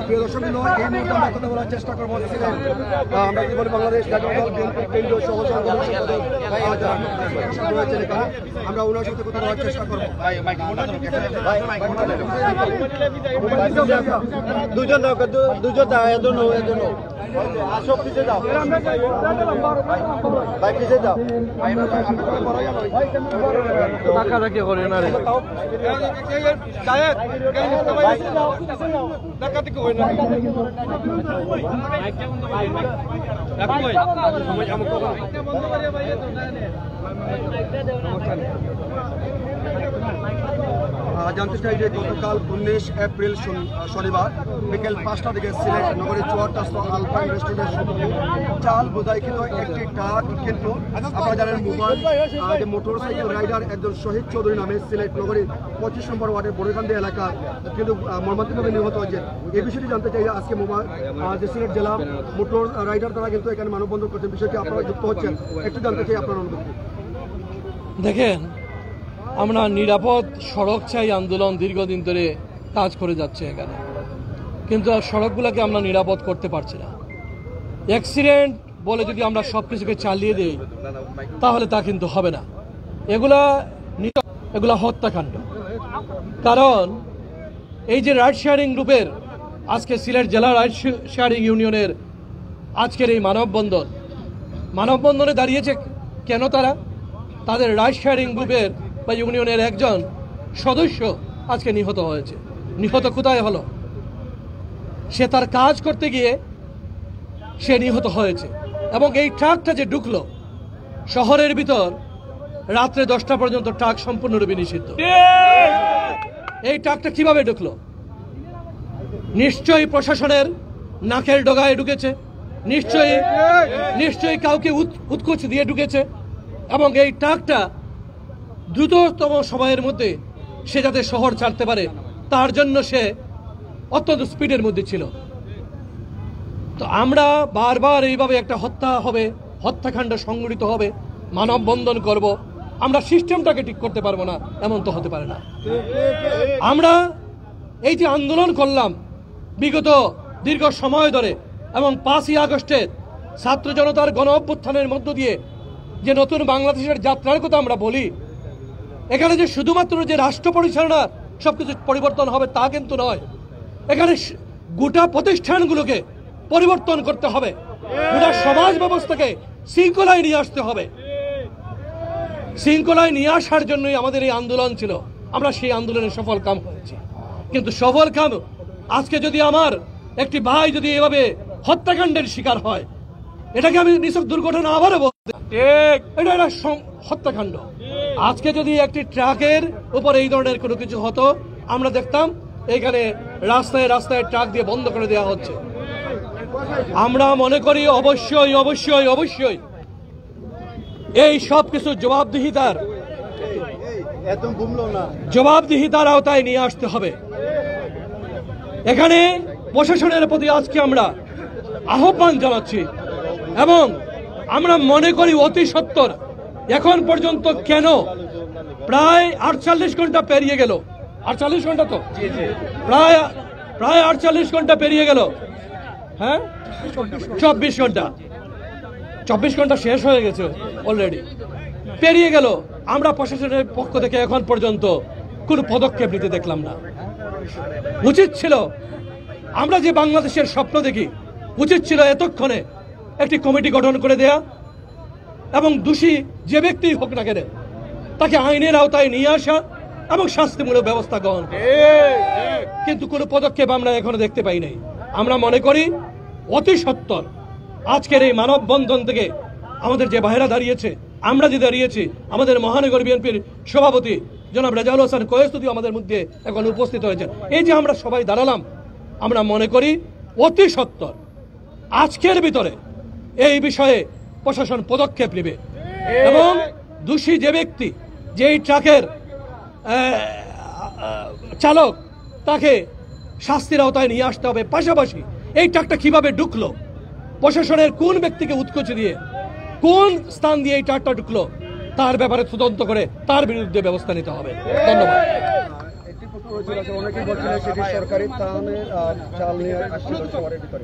প্রিয় দর্শক, এই মুহূর্তে আমরা কথা বলার চেষ্টা করবো আমরা জীবনে বাংলাদেশ কেন্দ্রীয় রয়েছেন এখানে, আমরা ওনার সাথে কথা বলার চেষ্টা করবো। দুজন আসো, পিছিয়ে যাও ভাই, পিছিয়ে যাও। টাকা রাখি করে না রে জানতে চাই যে গতকাল 19 এপ্রিল শনিবার বিকেল 5টা দিকে সিলেট নগরীর চুয়াট্টাস্থ আলপাইন রেস্টুরেন্টের চাল বোঝাইকৃত একটি ট্রাক কিন্তু আপনারা জানেন মোবাইল যে মোটরসাইকেল রাইডার একজন শহীদ চৌধুরী নামে সিলেট নগরীর 25 নম্বর ওয়ার্ডের বড়কান্দি এলাকা কিন্তু মর্মান্তিকভাবে নিহত হয়েছে। এই বিষয়টি জানতে চাই আজকে মোবাইল যে সিলেট জেলা মোটর রাইডার তারা কিন্তু এখানে মানববন্ধন করছেন, বিষয়টি আপনারা যুক্ত হচ্ছেন, একটু জানতে চাই আপনার অনুভূতি। দেখেন, আমরা নিরাপদ সড়ক চাই আন্দোলন দীর্ঘদিন ধরে কাজ করে যাচ্ছে এখানে, কিন্তু সড়কগুলোকে আমরা নিরাপদ করতে পারছি না। অ্যাক্সিডেন্ট বলে যদি আমরা সব কিছুকে চালিয়ে দিই তাহলে তা কিন্তু হবে না। এগুলা হত্যাকাণ্ড। কারণ এই যে রাইড শেয়ারিং গ্রুপের আজকে সিলেট জেলা রাইড শেয়ারিং ইউনিয়নের আজকের এই মানববন্ধনে দাঁড়িয়েছে কেন? তাদের রাইড শেয়ারিং গ্রুপের বা ইউনিয়নের একজন সদস্য আজকে নিহত হয়েছে। নিহত কোথায় হলো? সে তার কাজ করতে গিয়ে সে নিহত হয়েছে। এবং এই ট্রাকটা যে ঢুকলো শহরের ভিতর রাত্রে 10টা পর্যন্ত ট্রাক সম্পূর্ণরূপে নিষিদ্ধ। এই ট্রাকটা কিভাবে ঢুকলো? নিশ্চয়ই প্রশাসনের নাকের ডগায় ঢুকেছে, নিশ্চয়ই কাউকে উৎকোচ দিয়ে ঢুকেছে। এবং এই ট্রাকটা দ্রুততম সময়ের মধ্যে সে যাতে শহর ছাড়তে পারে তার জন্য সে অত্যন্ত স্পিডের মধ্যে ছিল। তো আমরা বারবার এইভাবে একটা হত্যাকাণ্ড সংঘটিত হবে, মানববন্ধন করব, আমরা সিস্টেমটাকে ঠিক করতে পারবো না, এমন তো হতে পারে না। আমরা এই যে আন্দোলন করলাম বিগত দীর্ঘ সময় ধরে এবং 5ই আগস্টের ছাত্র জনতার গণ অভ্যুত্থানের মধ্য দিয়ে যে নতুন বাংলাদেশের যাত্রার কথা আমরা বলি, এখানে যে শুধুমাত্র যে রাষ্ট্র পরিচালনা সবকিছু পরিবর্তন হবে তা কিন্তু নয়। এখানে গোটা প্রতিষ্ঠানগুলোকে পরিবর্তন করতে হবে, গোটা সমাজ ব্যবস্থাকে শৃঙ্খলায় নিয়ে আসতে হবে। শৃঙ্খলায় নিয়ে আসার জন্যই আমাদের এই আন্দোলন ছিল। আমরা সেই আন্দোলনে সফল কাম হয়েছি। কিন্তু সফল কাম আজকে যদি আমার একটি ভাই যদি এভাবে হত্যাকাণ্ডের শিকার হয়, এটাকে আমি নিছক দুর্ঘটনা আবারও বলতে, এটা একটা হত্যাকাণ্ড। আজকে যদি একটি ট্রাকের উপর এই ধরনের কোনো কিছু হতো, আমরা দেখতাম এখানে রাস্তায় রাস্তায় ট্রাক দিয়ে বন্ধ করে দেওয়া হচ্ছে। আমরা মনে করি অবশ্যই অবশ্যই অবশ্যই এই সব কিছু জবাবদিহিতার আওতায় নিয়ে আসতে হবে। এখানে প্রশাসনের প্রতি আজকে আমরা আহ্বান জানাচ্ছি এবং আমরা মনে করি অতি সত্বর এখন পর্যন্ত কেন প্রায় 48 ঘন্টা পেরিয়ে গেল, 48 ঘন্টা তো প্রায় 48 ঘন্টা পেরিয়ে গেল, হ্যাঁ 24 ঘন্টা শেষ হয়ে গেছে অলরেডি। পেরিয়ে গেল, আমরা প্রশাসনের পক্ষ থেকে এখন পর্যন্ত কোনো পদক্ষেপ নিতে দেখলাম না। উচিত ছিল, আমরা যে বাংলাদেশের স্বপ্ন দেখি, উচিত ছিল এতক্ষণে একটি কমিটি গঠন করে দেয়া এবং দোষী যে ব্যক্তি হোক না কেন তাকে আইনের আওতায় নিয়ে আসা এবং শাস্তিমূলক ব্যবস্থা গ্রহণ করা। কিন্তু কোনো পদক্ষেপ আমরা এখনো দেখতে পাই নাই। আমরা মনে করি অতি সত্বর আজকের এই মানববন্ধন থেকে আমাদের যে ভাইরা দাঁড়িয়েছে, আমরা যে দাঁড়িয়েছি, আমাদের মহানগর বিএনপির সভাপতি জনাব রেজাউল হোসেন কয়েসুদ্দি আমাদের মধ্যে এখন উপস্থিত হয়েছেন, এই যে আমরা সবাই দাঁড়ালাম, আমরা মনে করি অতি সত্বর আজকের ভিতরে এই বিষয়ে প্রশাসন পদক্ষেপ নেবে এবং দোষী যে ব্যক্তি, যেই ট্রাকের চালক, তাকে শাস্তির আওতায় নিয়ে আসতে হবে। পাশাপাশি এই ট্রাকটা কিভাবে ঢুকলো, প্রশাসনের কোন ব্যক্তিকে উৎকোচ দিয়ে, কোন স্থান দিয়ে এই ট্রাকটা ঢুকলো, তার ব্যাপারে তদন্ত করে তার বিরুদ্ধে ব্যবস্থা নিতে হবে। ধন্যবাদ। অনেকেই বলছিলেন সেটি সরকারি চাল নিয়ে আসছিল শহরের ভিতরে।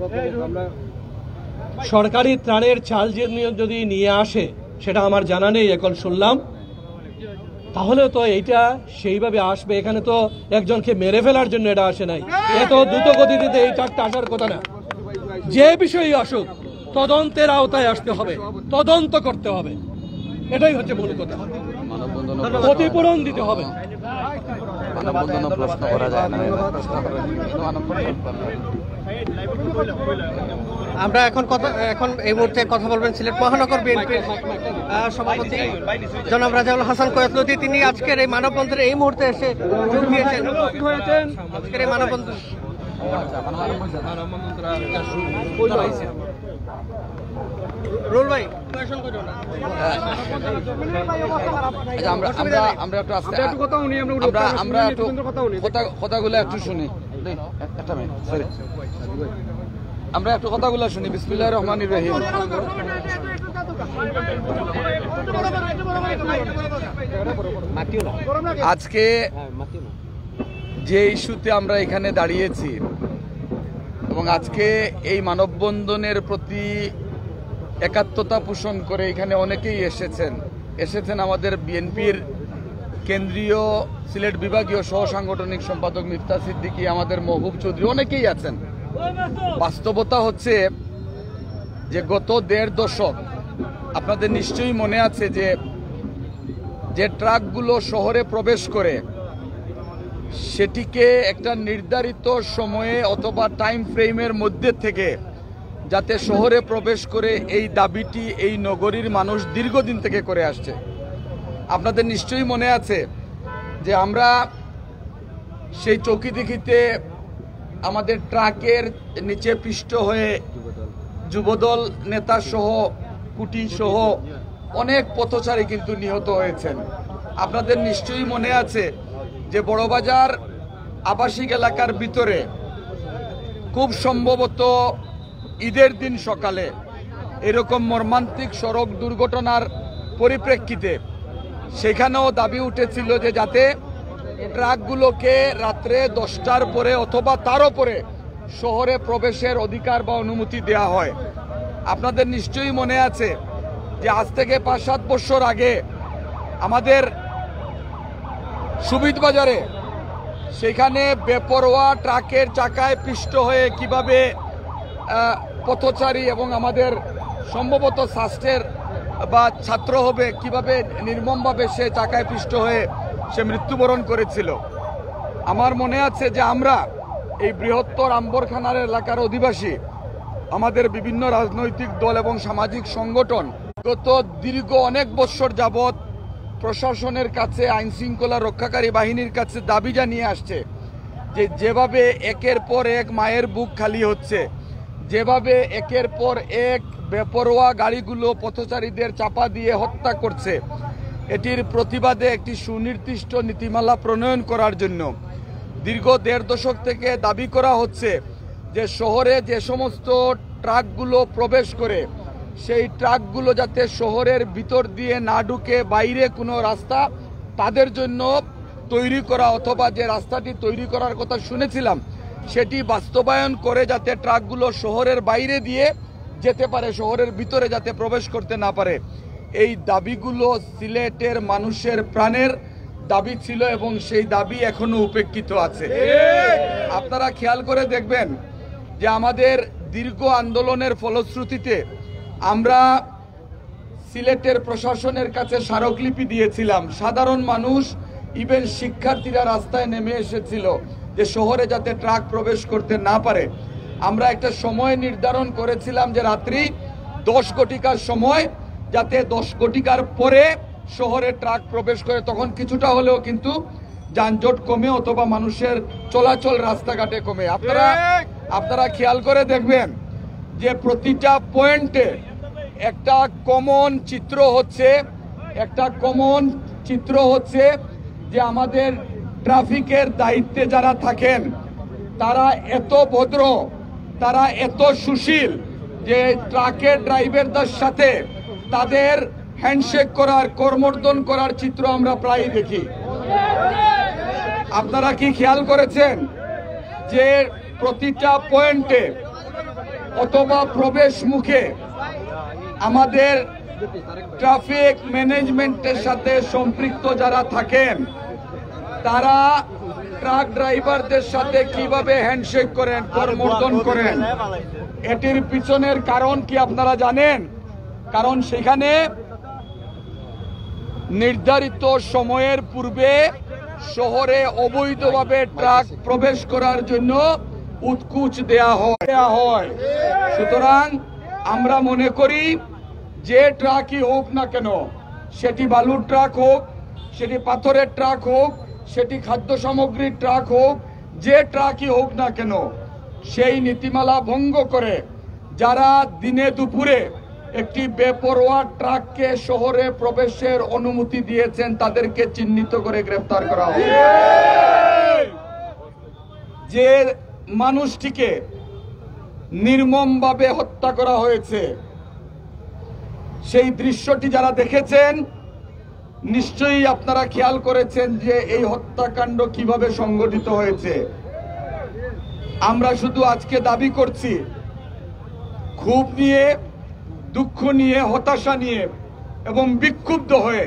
সরকারি ত্রাণের চাল যদি নিয়ে আসে সেটা আমার জানা নেই, এখন শুনলাম। তাহলে তো এইটা সেইভাবে আসবে, এখানে তো একজনকে মেরে ফেলার জন্য এটা আসে নাই। এত দ্রুত গতিতে এই ট্রাকটা আসার কথা না। যে বিষয়ই আসুক তদন্তের আওতায় আসতে হবে, তদন্ত করতে হবে, এটাই হচ্ছে মূল কথা। ক্ষতিপূরণ দিতে হবে। আমরা এখন এই মুহূর্তে কথা বলবেন সিলেট মহানগর বিএনপির সভাপতি জনাব রেজাউল হাসান কয়েসুদ্দি। তিনি আজকের এই মানববন্ধনে এই মুহূর্তে এসে যোগ দিয়েছেন। আজকের এই মানববন্ধন রুল ভাই কথাগুলো একটু শুনি, আমরা একটু কথাগুলো শুনি। বিসমিল্লাহির রহমানির রহিম। আজকে যে ইস্যুতে আমরা এখানে দাঁড়িয়েছি এবং আজকে এই মানববন্ধনের প্রতি একাত্মতা পোষণ করে এখানে অনেকেই এসেছেন আমাদের বিএনপির কেন্দ্রীয় সিলেট বিভাগীয় সহ সাংগঠনিক সম্পাদক মিফতা সিদ্দিকী, আমাদের মহবুব চৌধুরী, অনেকেই আছেন। বাস্তবতা হচ্ছে যে গত 1.5 দশক আপনাদের নিশ্চয়ই মনে আছে যে ট্রাকগুলো শহরে প্রবেশ করে সেটিকে একটা নির্ধারিত সময়ে অথবা টাইম ফ্রেমের মধ্যে থেকে যাতে শহরে প্রবেশ করে, এই দাবিটি এই নগরীর মানুষ দীর্ঘদিন থেকে করে আসছে। আপনাদের নিশ্চয়ই মনে আছে যে আমরা সেই চৌকিদিঘিতে আমাদের ট্রাকের নিচে পিষ্ট হয়ে যুবদল নেতা সহ কুটি সহ অনেক পথচারী কিন্তু নিহত হয়েছেন। আপনাদের নিশ্চয়ই মনে আছে যে বড়বাজার আবাসিক এলাকার ভিতরে খুব সম্ভবত ঈদের দিন সকালে এরকম মর্মান্তিক সড়ক দুর্ঘটনার পরিপ্রেক্ষিতে সেখানেও দাবি উঠেছিল যে যাতে ট্রাকগুলোকে রাত্রে 10টার পরে অথবা তারও পরে শহরে প্রবেশের অধিকার বা অনুমতি দেয়া হয়। আপনাদের নিশ্চয়ই মনে আছে যে আজ থেকে 5-7 বছর আগে আমাদের সুবিধবাজারে সেখানে বেপরোয়া ট্রাকের চাকায় পিষ্ট হয়ে কিভাবে পথচারী এবং আমাদের সম্ভবত স্বাস্থ্যের বা ছাত্র হবে কিভাবে নির্মমভাবে সে চাকায় পিষ্ট হয়ে সে মৃত্যুবরণ করেছিল। আমার মনে আছে যে আমরা এই বৃহত্তর আম্বরখানার এলাকার অধিবাসী, আমাদের বিভিন্ন রাজনৈতিক দল এবং সামাজিক সংগঠন গত দীর্ঘ অনেক বছর যাবৎ প্রশাসনের কাছে, আইন শৃঙ্খলা রক্ষাকারী বাহিনীর কাছে দাবি জানিয়ে আসছে যে যেভাবে একের পর এক মায়ের বুক খালি হচ্ছে, যেভাবে একের পর এক বেপরোয়া গাড়িগুলো পথচারীদের চাপা দিয়ে হত্যা করছে, এটির প্রতিবাদে একটি সুনির্দিষ্ট নীতিমালা প্রণয়ন করার জন্য দীর্ঘ 1.5 দশক থেকে দাবি করা হচ্ছে যে শহরে যে সমস্ত ট্রাকগুলো প্রবেশ করে সেই ট্রাকগুলো যাতে শহরের ভিতর দিয়ে না ঢুকে বাইরে কোনো রাস্তা তাদের জন্য তৈরি করা, অথবা যে রাস্তাটি তৈরি করার কথা শুনেছিলাম সেটি বাস্তবায়ন করে যাতে ট্রাকগুলো শহরের বাইরে দিয়ে যেতে পারে, শহরের ভিতরে যাতে প্রবেশ করতে না পারে। এই দাবিগুলো সিলেটের মানুষের প্রাণের দাবি ছিল এবং সেই দাবি এখনো উপেক্ষিত আছে। আপনারা খেয়াল করে দেখবেন যে আমাদের দীর্ঘ আন্দোলনের ফলশ্রুতিতে আমরা সিলেটের প্রশাসনের কাছে স্মারকলিপি দিয়েছিলাম। সাধারণ মানুষ ইভেন শিক্ষার্থীরা রাস্তায় নেমে এসেছিল যে শহরে যাতে ট্রাক প্রবেশ করতে না পারে। আমরা একটা সময় নির্ধারণ করেছিলাম যে রাত্রি 10 ঘটিকার সময়, যাতে 10 ঘটিকার পরে শহরে ট্রাক প্রবেশ করে, তখন কিছুটা হলেও কিন্তু যানজট কমে অথবা মানুষের চলাচল রাস্তাঘাটে কমে। আপনারা খেয়াল করে দেখবেন যে প্রতিটা পয়েন্টে একটা কমন চিত্র হচ্ছে যে আমাদের ট্রাফিকের দায়িত্বে যারা থাকেন তারা এত ভদ্র, তারা এত সুশীল যে ট্রাকের ড্রাইভারদের সাথে তাদের হ্যান্ডশেক করার, করমর্দন করার চিত্র আমরা প্রায়ই দেখি। আপনারা কি খেয়াল করেছেন যে প্রতিটা পয়েন্টে অথবা প্রবেশ মুখে আমাদের ট্রাফিক ম্যানেজমেন্টের সাথে সম্পৃক্ত যারা থাকেন তারা ট্রাক ড্রাইভারদের সাথে কিভাবে হ্যান্ডশেক করেন, করমর্দন করেন? এটির পিছনের কারণ কি আপনারা জানেন? কারণ সেখানে নির্ধারিত সময়ের পূর্বে শহরে অবৈধভাবে ট্রাক প্রবেশ করার জন্য উৎকুচ দেয়া হয়। সুতরাং আমরা মনে করি যে ট্রাকই হোক না কেন, সেটি বালুর ট্রাক হোক, সেটি পাথরের ট্রাক হোক, সেটি খাদ্য সামগ্রীর ট্রাক হোক, যে ট্রাকই হোক না কেন, সেই নীতিমালা ভঙ্গ করে যারা দিনে দুপুরে একটি বেপরোয়া ট্রাককে শহরে প্রবেশের অনুমতি দিয়েছেন তাদেরকে চিহ্নিত করে গ্রেফতার করা হবে। যে মানুষটিকে নির্মমভাবে হত্যা করা হয়েছে, সেই দৃশ্যটি যারা দেখেছেন নিশ্চয়ই আপনারা খেয়াল করেছেন যে এই হত্যাকাণ্ড কিভাবে সংগঠিত হয়েছে। আমরা শুধু আজকে দাবি করছি, ক্ষোভ নিয়ে, দুঃখ নিয়ে, হতাশা নিয়ে এবং বিক্ষুব্ধ হয়ে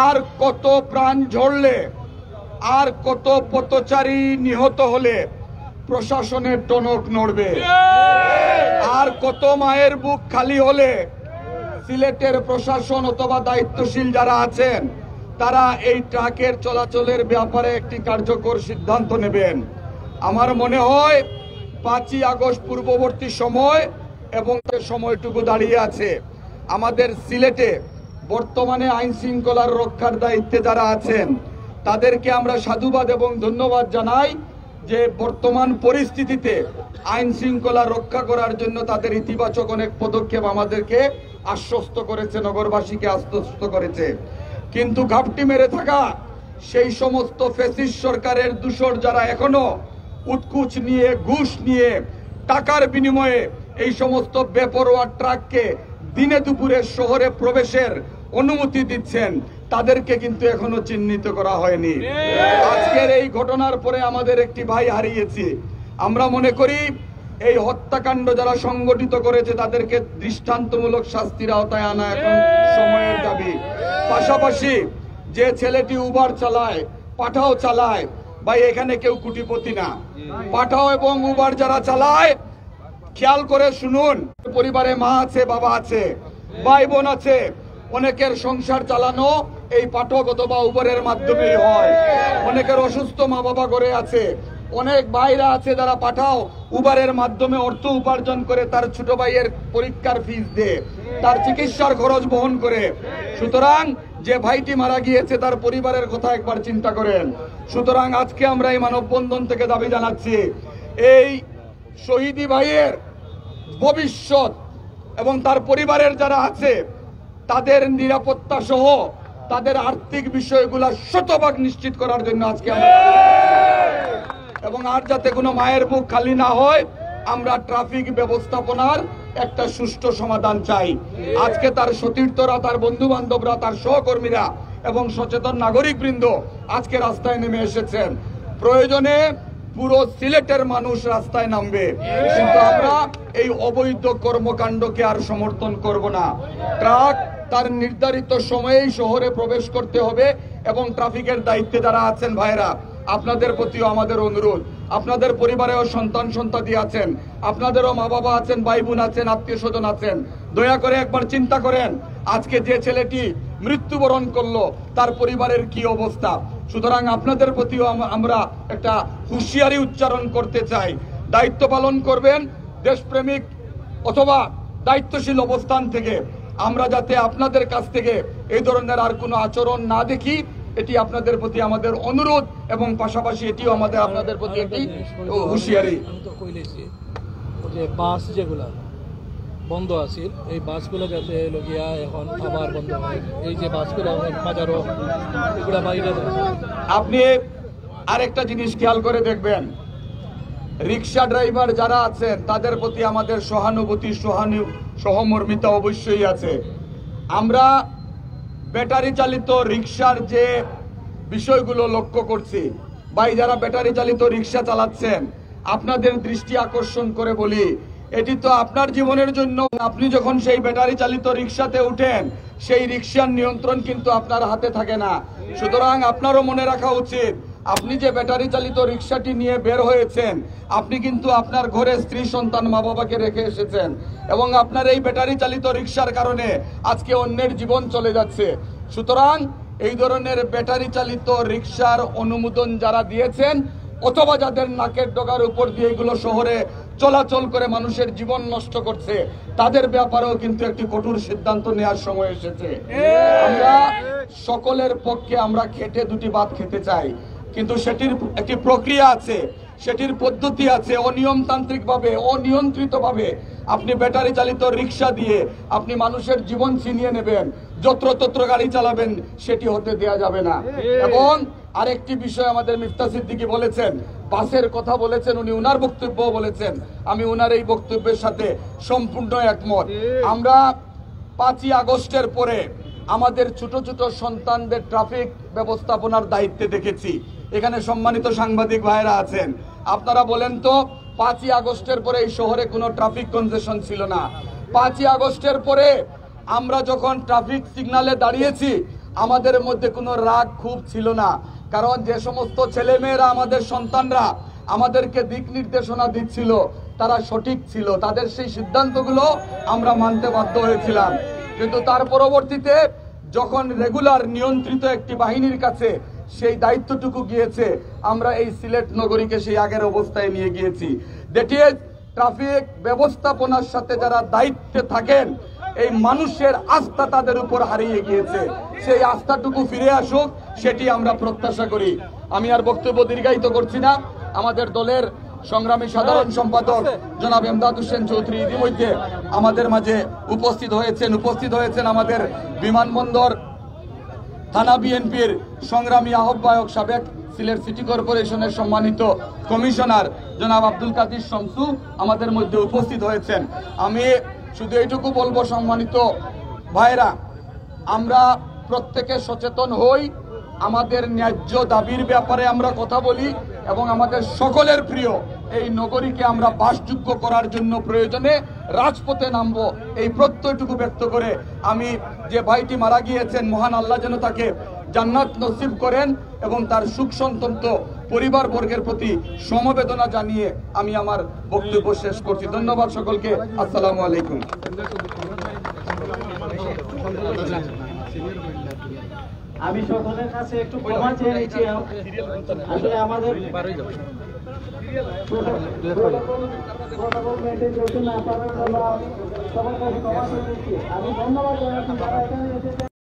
আর কত প্রাণ ঝরলে, আর কত পথচারী নিহত হলে প্রশাসনের টনক নড়বে, আর কত মায়ের বুক খালি হলে সিলেটের প্রশাসন অথবা দায়িত্বশীল যারা আছেন তারা এই ট্রাকের চলাচলের ব্যাপারে একটি কার্যকর সিদ্ধান্ত নেবেন। আমার মনে হয় 5ই আগস্ট পূর্ববর্তী সময় এবং সময়টুকু দাঁড়িয়ে আছে। আমাদের সিলেটে বর্তমানে আইন শৃঙ্খলার রক্ষার দায়িত্বে যারা আছেন তাদেরকে আমরা সাধুবাদ এবং ধন্যবাদ জানাই যে বর্তমান পরিস্থিতিতে আইন শৃঙ্খলা রক্ষা করার জন্য তাদের ইতিবাচক অনেক পদক্ষেপ আমাদেরকে আশ্বস্ত করেছে, নগরবাসীকে আশ্বস্ত করেছে। কিন্তু ঘাপটি মেরে থাকা সেই সমস্ত ফ্যাসিস্ট সরকারের দূষর যারা এখনো উৎকুচ নিয়ে, ঘুষ নিয়ে, টাকার বিনিময়ে এই সমস্ত বেপরোয়া ট্রাককে দিনে দুপুরে শহরে প্রবেশের অনুমতি দিচ্ছেন, তাদেরকে কিন্তু এখনো চিহ্নিত করা হয়নি। আজকের এই ঘটনার পরে আমাদের একটি ভাই হারিয়েছি। আমরা মনে করি এই হত্যাকাণ্ড যারা সংগঠিত করেছে তাদেরকে দৃষ্টান্তমূলক শাস্তির আওতায় আনা এখন সময়ের দাবি। পাশাপাশি যে ছেলেটি উবার চালায়, পাঠাও চালায়, ভাই এখানে কেউ কোটিপতি না। পাঠাও এবং উবার যারা চালায় খেয়াল করে শুনুন, পরিবারে মা আছে, বাবা আছে, ভাই বোন আছে, অনেকের সংসার চালানো এই পাঠক অথবা উবারের মাধ্যমেই হয়। অনেকের অসুস্থ মা বাবা ঘরে আছে, অনেক ভাইরা আছে যারা পাঠাও উবারের মাধ্যমে অর্থ উপার্জন করে তার ছোট ভাইয়ের পরীক্ষার ফিস দেয়, তার চিকিৎসার খরচ বহন করে। সুতরাং যে ভাইটি মারা গিয়েছে তার পরিবারের কথা একবার চিন্তা করেন। সুতরাং আজকে আমরা এই মানববন্ধন থেকে দাবি জানাচ্ছি, এই শহীদি ভাইয়ের ভবিষ্যৎ এবং তার পরিবারের যারা আছে তাদের নিরাপত্তা সহ তাদের আর্থিক বিষয়গুলো শতভাগ নিশ্চিত করার জন্য আজকে আমরা, এবং আর যাতে কোনো মায়ের মুখ খালি না হয়, আমরা ট্রাফিক ব্যবস্থাপনার একটা সুষ্ঠু সমাধান চাই। আজকে তার সতীর্থরা, তার বন্ধু বান্ধবরা, তার সহকর্মীরা এবং সচেতন নাগরিকবৃন্দ আজকে রাস্তায় নেমে এসেছেন। প্রয়োজনে পুরো সিলেটের মানুষ রাস্তায় নামবে, কিন্তু আমরা এই অবৈধ কর্মকাণ্ডকে আর সমর্থন করব না। ট্রাক তার নির্ধারিত সময়েই শহরে প্রবেশ করতে হবে এবং ট্রাফিকের দায়িত্বে যারা আছেন ভাইরা, আপনাদের প্রতিও আমাদের অনুরোধ, আপনাদের পরিবারেও সন্তান সন্ততি আছেন, আপনাদেরও মা বাবা আছেন, ভাই বোন আছেন, আত্মীয় স্বজন আছেন, দয়া করে একবার চিন্তা করেন আজকে যে ছেলেটি মৃত্যুবরণ করলো তার পরিবারের কি অবস্থা। সুতরাং আপনাদের প্রতিও আমরা একটা হুঁশিয়ারি উচ্চারণ করতে চাই, দায়িত্ব পালন করবেন দেশপ্রেমিক অথবা দায়িত্বশীল অবস্থান থেকে, আমরা যাতে আপনাদের কাছ থেকে এই ধরনের আর কোনো আচরণ না দেখি, এটি আপনাদের প্রতি আমাদের অনুরোধ এবং পাশাপাশি এটিও আমাদের আপনাদের প্রতি একটি হুঁশিয়ারি। যে বাস যেগুলা বন্ধ আছে এই বাসগুলো যাতে লগিয়া এখন আবার বন্ধ হয়, এই যে বাসগুলো বাজারও এগুলা বাইরে। আপনি আরেকটা জিনিস খেয়াল করে দেখবেন, রিক্সা ড্রাইভার যারা আছেন তাদের প্রতি আমাদের সহানুভূতি সহমর্মিতা অবশ্যই আছে। আমরা ব্যাটারি চালিত রিক্সার যে বিষয়গুলো লক্ষ্য করছি, ভাই যারা ব্যাটারি চালিত রিক্সা চালাচ্ছেন আপনাদের দৃষ্টি আকর্ষণ করে বলি, এটি তো আপনার জীবনের জন্য, আপনি যখন সেই ব্যাটারি চালিত রিক্সাতে উঠেন সেই রিক্সার নিয়ন্ত্রণ কিন্তু আপনার হাতে থাকে না। সুতরাং আপনারও মনে রাখা উচিত, আপনি যে ব্যাটারি চালিত রিক্সাটি নিয়ে বের হয়েছেন আপনি কিন্তু আপনার ঘরে স্ত্রী সন্তান মা বাবাকে রেখে এসেছেন এবং আপনার এই ব্যাটারি চালিত রিক্সার কারণে আজকে অন্যের জীবন চলে যাচ্ছে। সুতরাং এই ধরনের ব্যাটারি চালিত রিক্সার অনুমোদন যারা দিয়েছেন অথবা যাদের নাকের ডগার উপর দিয়ে এগুলো শহরে চলাচল করে মানুষের জীবন নষ্ট করছে তাদের ব্যাপারেও কিন্তু একটি কঠোর সিদ্ধান্ত নেওয়ার সময় এসেছে। আমরা সকলের পক্ষে আমরা খেটে দুটি ভাত খেতে চাই, কিন্তু সেটির একটি প্রক্রিয়া আছে, সেটির পদ্ধতি আছে। অনিয়মতান্ত্রিক ভাবে অনিয়ন্ত্রিত ভাবে আপনি ব্যাটারি চালিত রিক্সা দিয়ে আপনি মানুষের জীবন ছিনিয়ে নেবেন, যত্রতত্র গাড়ি চালাবেন, সেটি হতে দেয়া যাবে না। এবং আরেকটি বিষয় আমাদের মিফতা সিদ্দিকী বলেছেন, বাসের কথা বলেছেন, উনি উনার বক্তব্য বলেছেন, আমি উনার এই বক্তব্যের সাথে সম্পূর্ণ একমত। আমরা 5ই আগস্টের পরে আমাদের ছোট ছোট সন্তানদের ট্রাফিক ব্যবস্থাপনার দায়িত্বে দেখেছি। এখানে সম্মানিত সাংবাদিক ভাইরা আছেন, আপনারা বলেন তো 5ই আগস্টের পরে এই শহরে কোনো ট্রাফিক কনজেশন ছিল না। 5ই আগস্টের পরে আমরা যখন ট্রাফিক সিগন্যালে দাঁড়িয়েছি আমাদের মধ্যে কোনো রাগ খুব ছিল না, কারণ যে সমস্ত ছেলেমেয়েরা আমাদের সন্তানরা আমাদেরকে দিক নির্দেশনা দিচ্ছিল তারা সঠিক ছিল, তাদের সেই সিদ্ধান্তগুলো আমরা মানতে বাধ্য হয়েছিলাম। কিন্তু তার পরবর্তীতে যখন রেগুলার নিয়ন্ত্রিত একটি বাহিনীর কাছে সেই দায়িত্বটুকু গিয়েছে, আমরা এই সিলেট নগরীকে সেই আগের অবস্থায় নিয়ে গিয়েছি। দ্যাট ইজ ট্রাফিক ব্যবস্থাপনার সাথে যারা দায়িত্বে থাকেন এই মানুষের আস্থা তাদের উপর হারিয়ে গিয়েছে, সেই আস্থাটুকু ফিরে আসুক সেটি আমরা প্রত্যাশা করি। আমি আর বক্তব্য দীর্ঘায়িত করছি না। আমাদের দলের সংগ্রামী সাধারণ সম্পাদক জনাব এমদাদ হোসেন চৌধুরী ইতিমধ্যে আমাদের মাঝে উপস্থিত হয়েছেন আমাদের বিমানবন্দর থানা বিএনপির সংগ্রামী আহ্বায়ক সাবেক সিলেট সিটি কর্পোরেশনের সম্মানিত কমিশনার জনাব আব্দুল কাদির শমসু আমাদের মধ্যে উপস্থিত হয়েছেন। আমি শুধু এইটুকু বলবো, সম্মানিত ভাইরা, আমরা প্রত্যেকে সচেতন হই, আমাদের ন্যায্য দাবির ব্যাপারে আমরা কথা বলি এবং আমাদের সকলের প্রিয় এই নগরীকে আমরা বাসযোগ্য করার জন্য প্রয়োজনে রাজপথে নামবো, এই প্রত্যয়টুকু ব্যক্ত করে আমি যে ভাইটি মারা গিয়েছেন মহান আল্লাহ যেন তাকে জান্নাত নসিব করেন এবং তার সুখ সন্তন্ত পরিবার বর্গের প্রতি সমবেদনা জানিয়ে আমি আমার বক্তব্য শেষ করছি। ধন্যবাদ সকলকে। আসসালামু আলাইকুম। আমি সকলের কাছে একটু ক্ষমা চেয়ে নিচ্ছি, আসলে আমাদের আমি ধন্যবাদ জানাচ্ছি।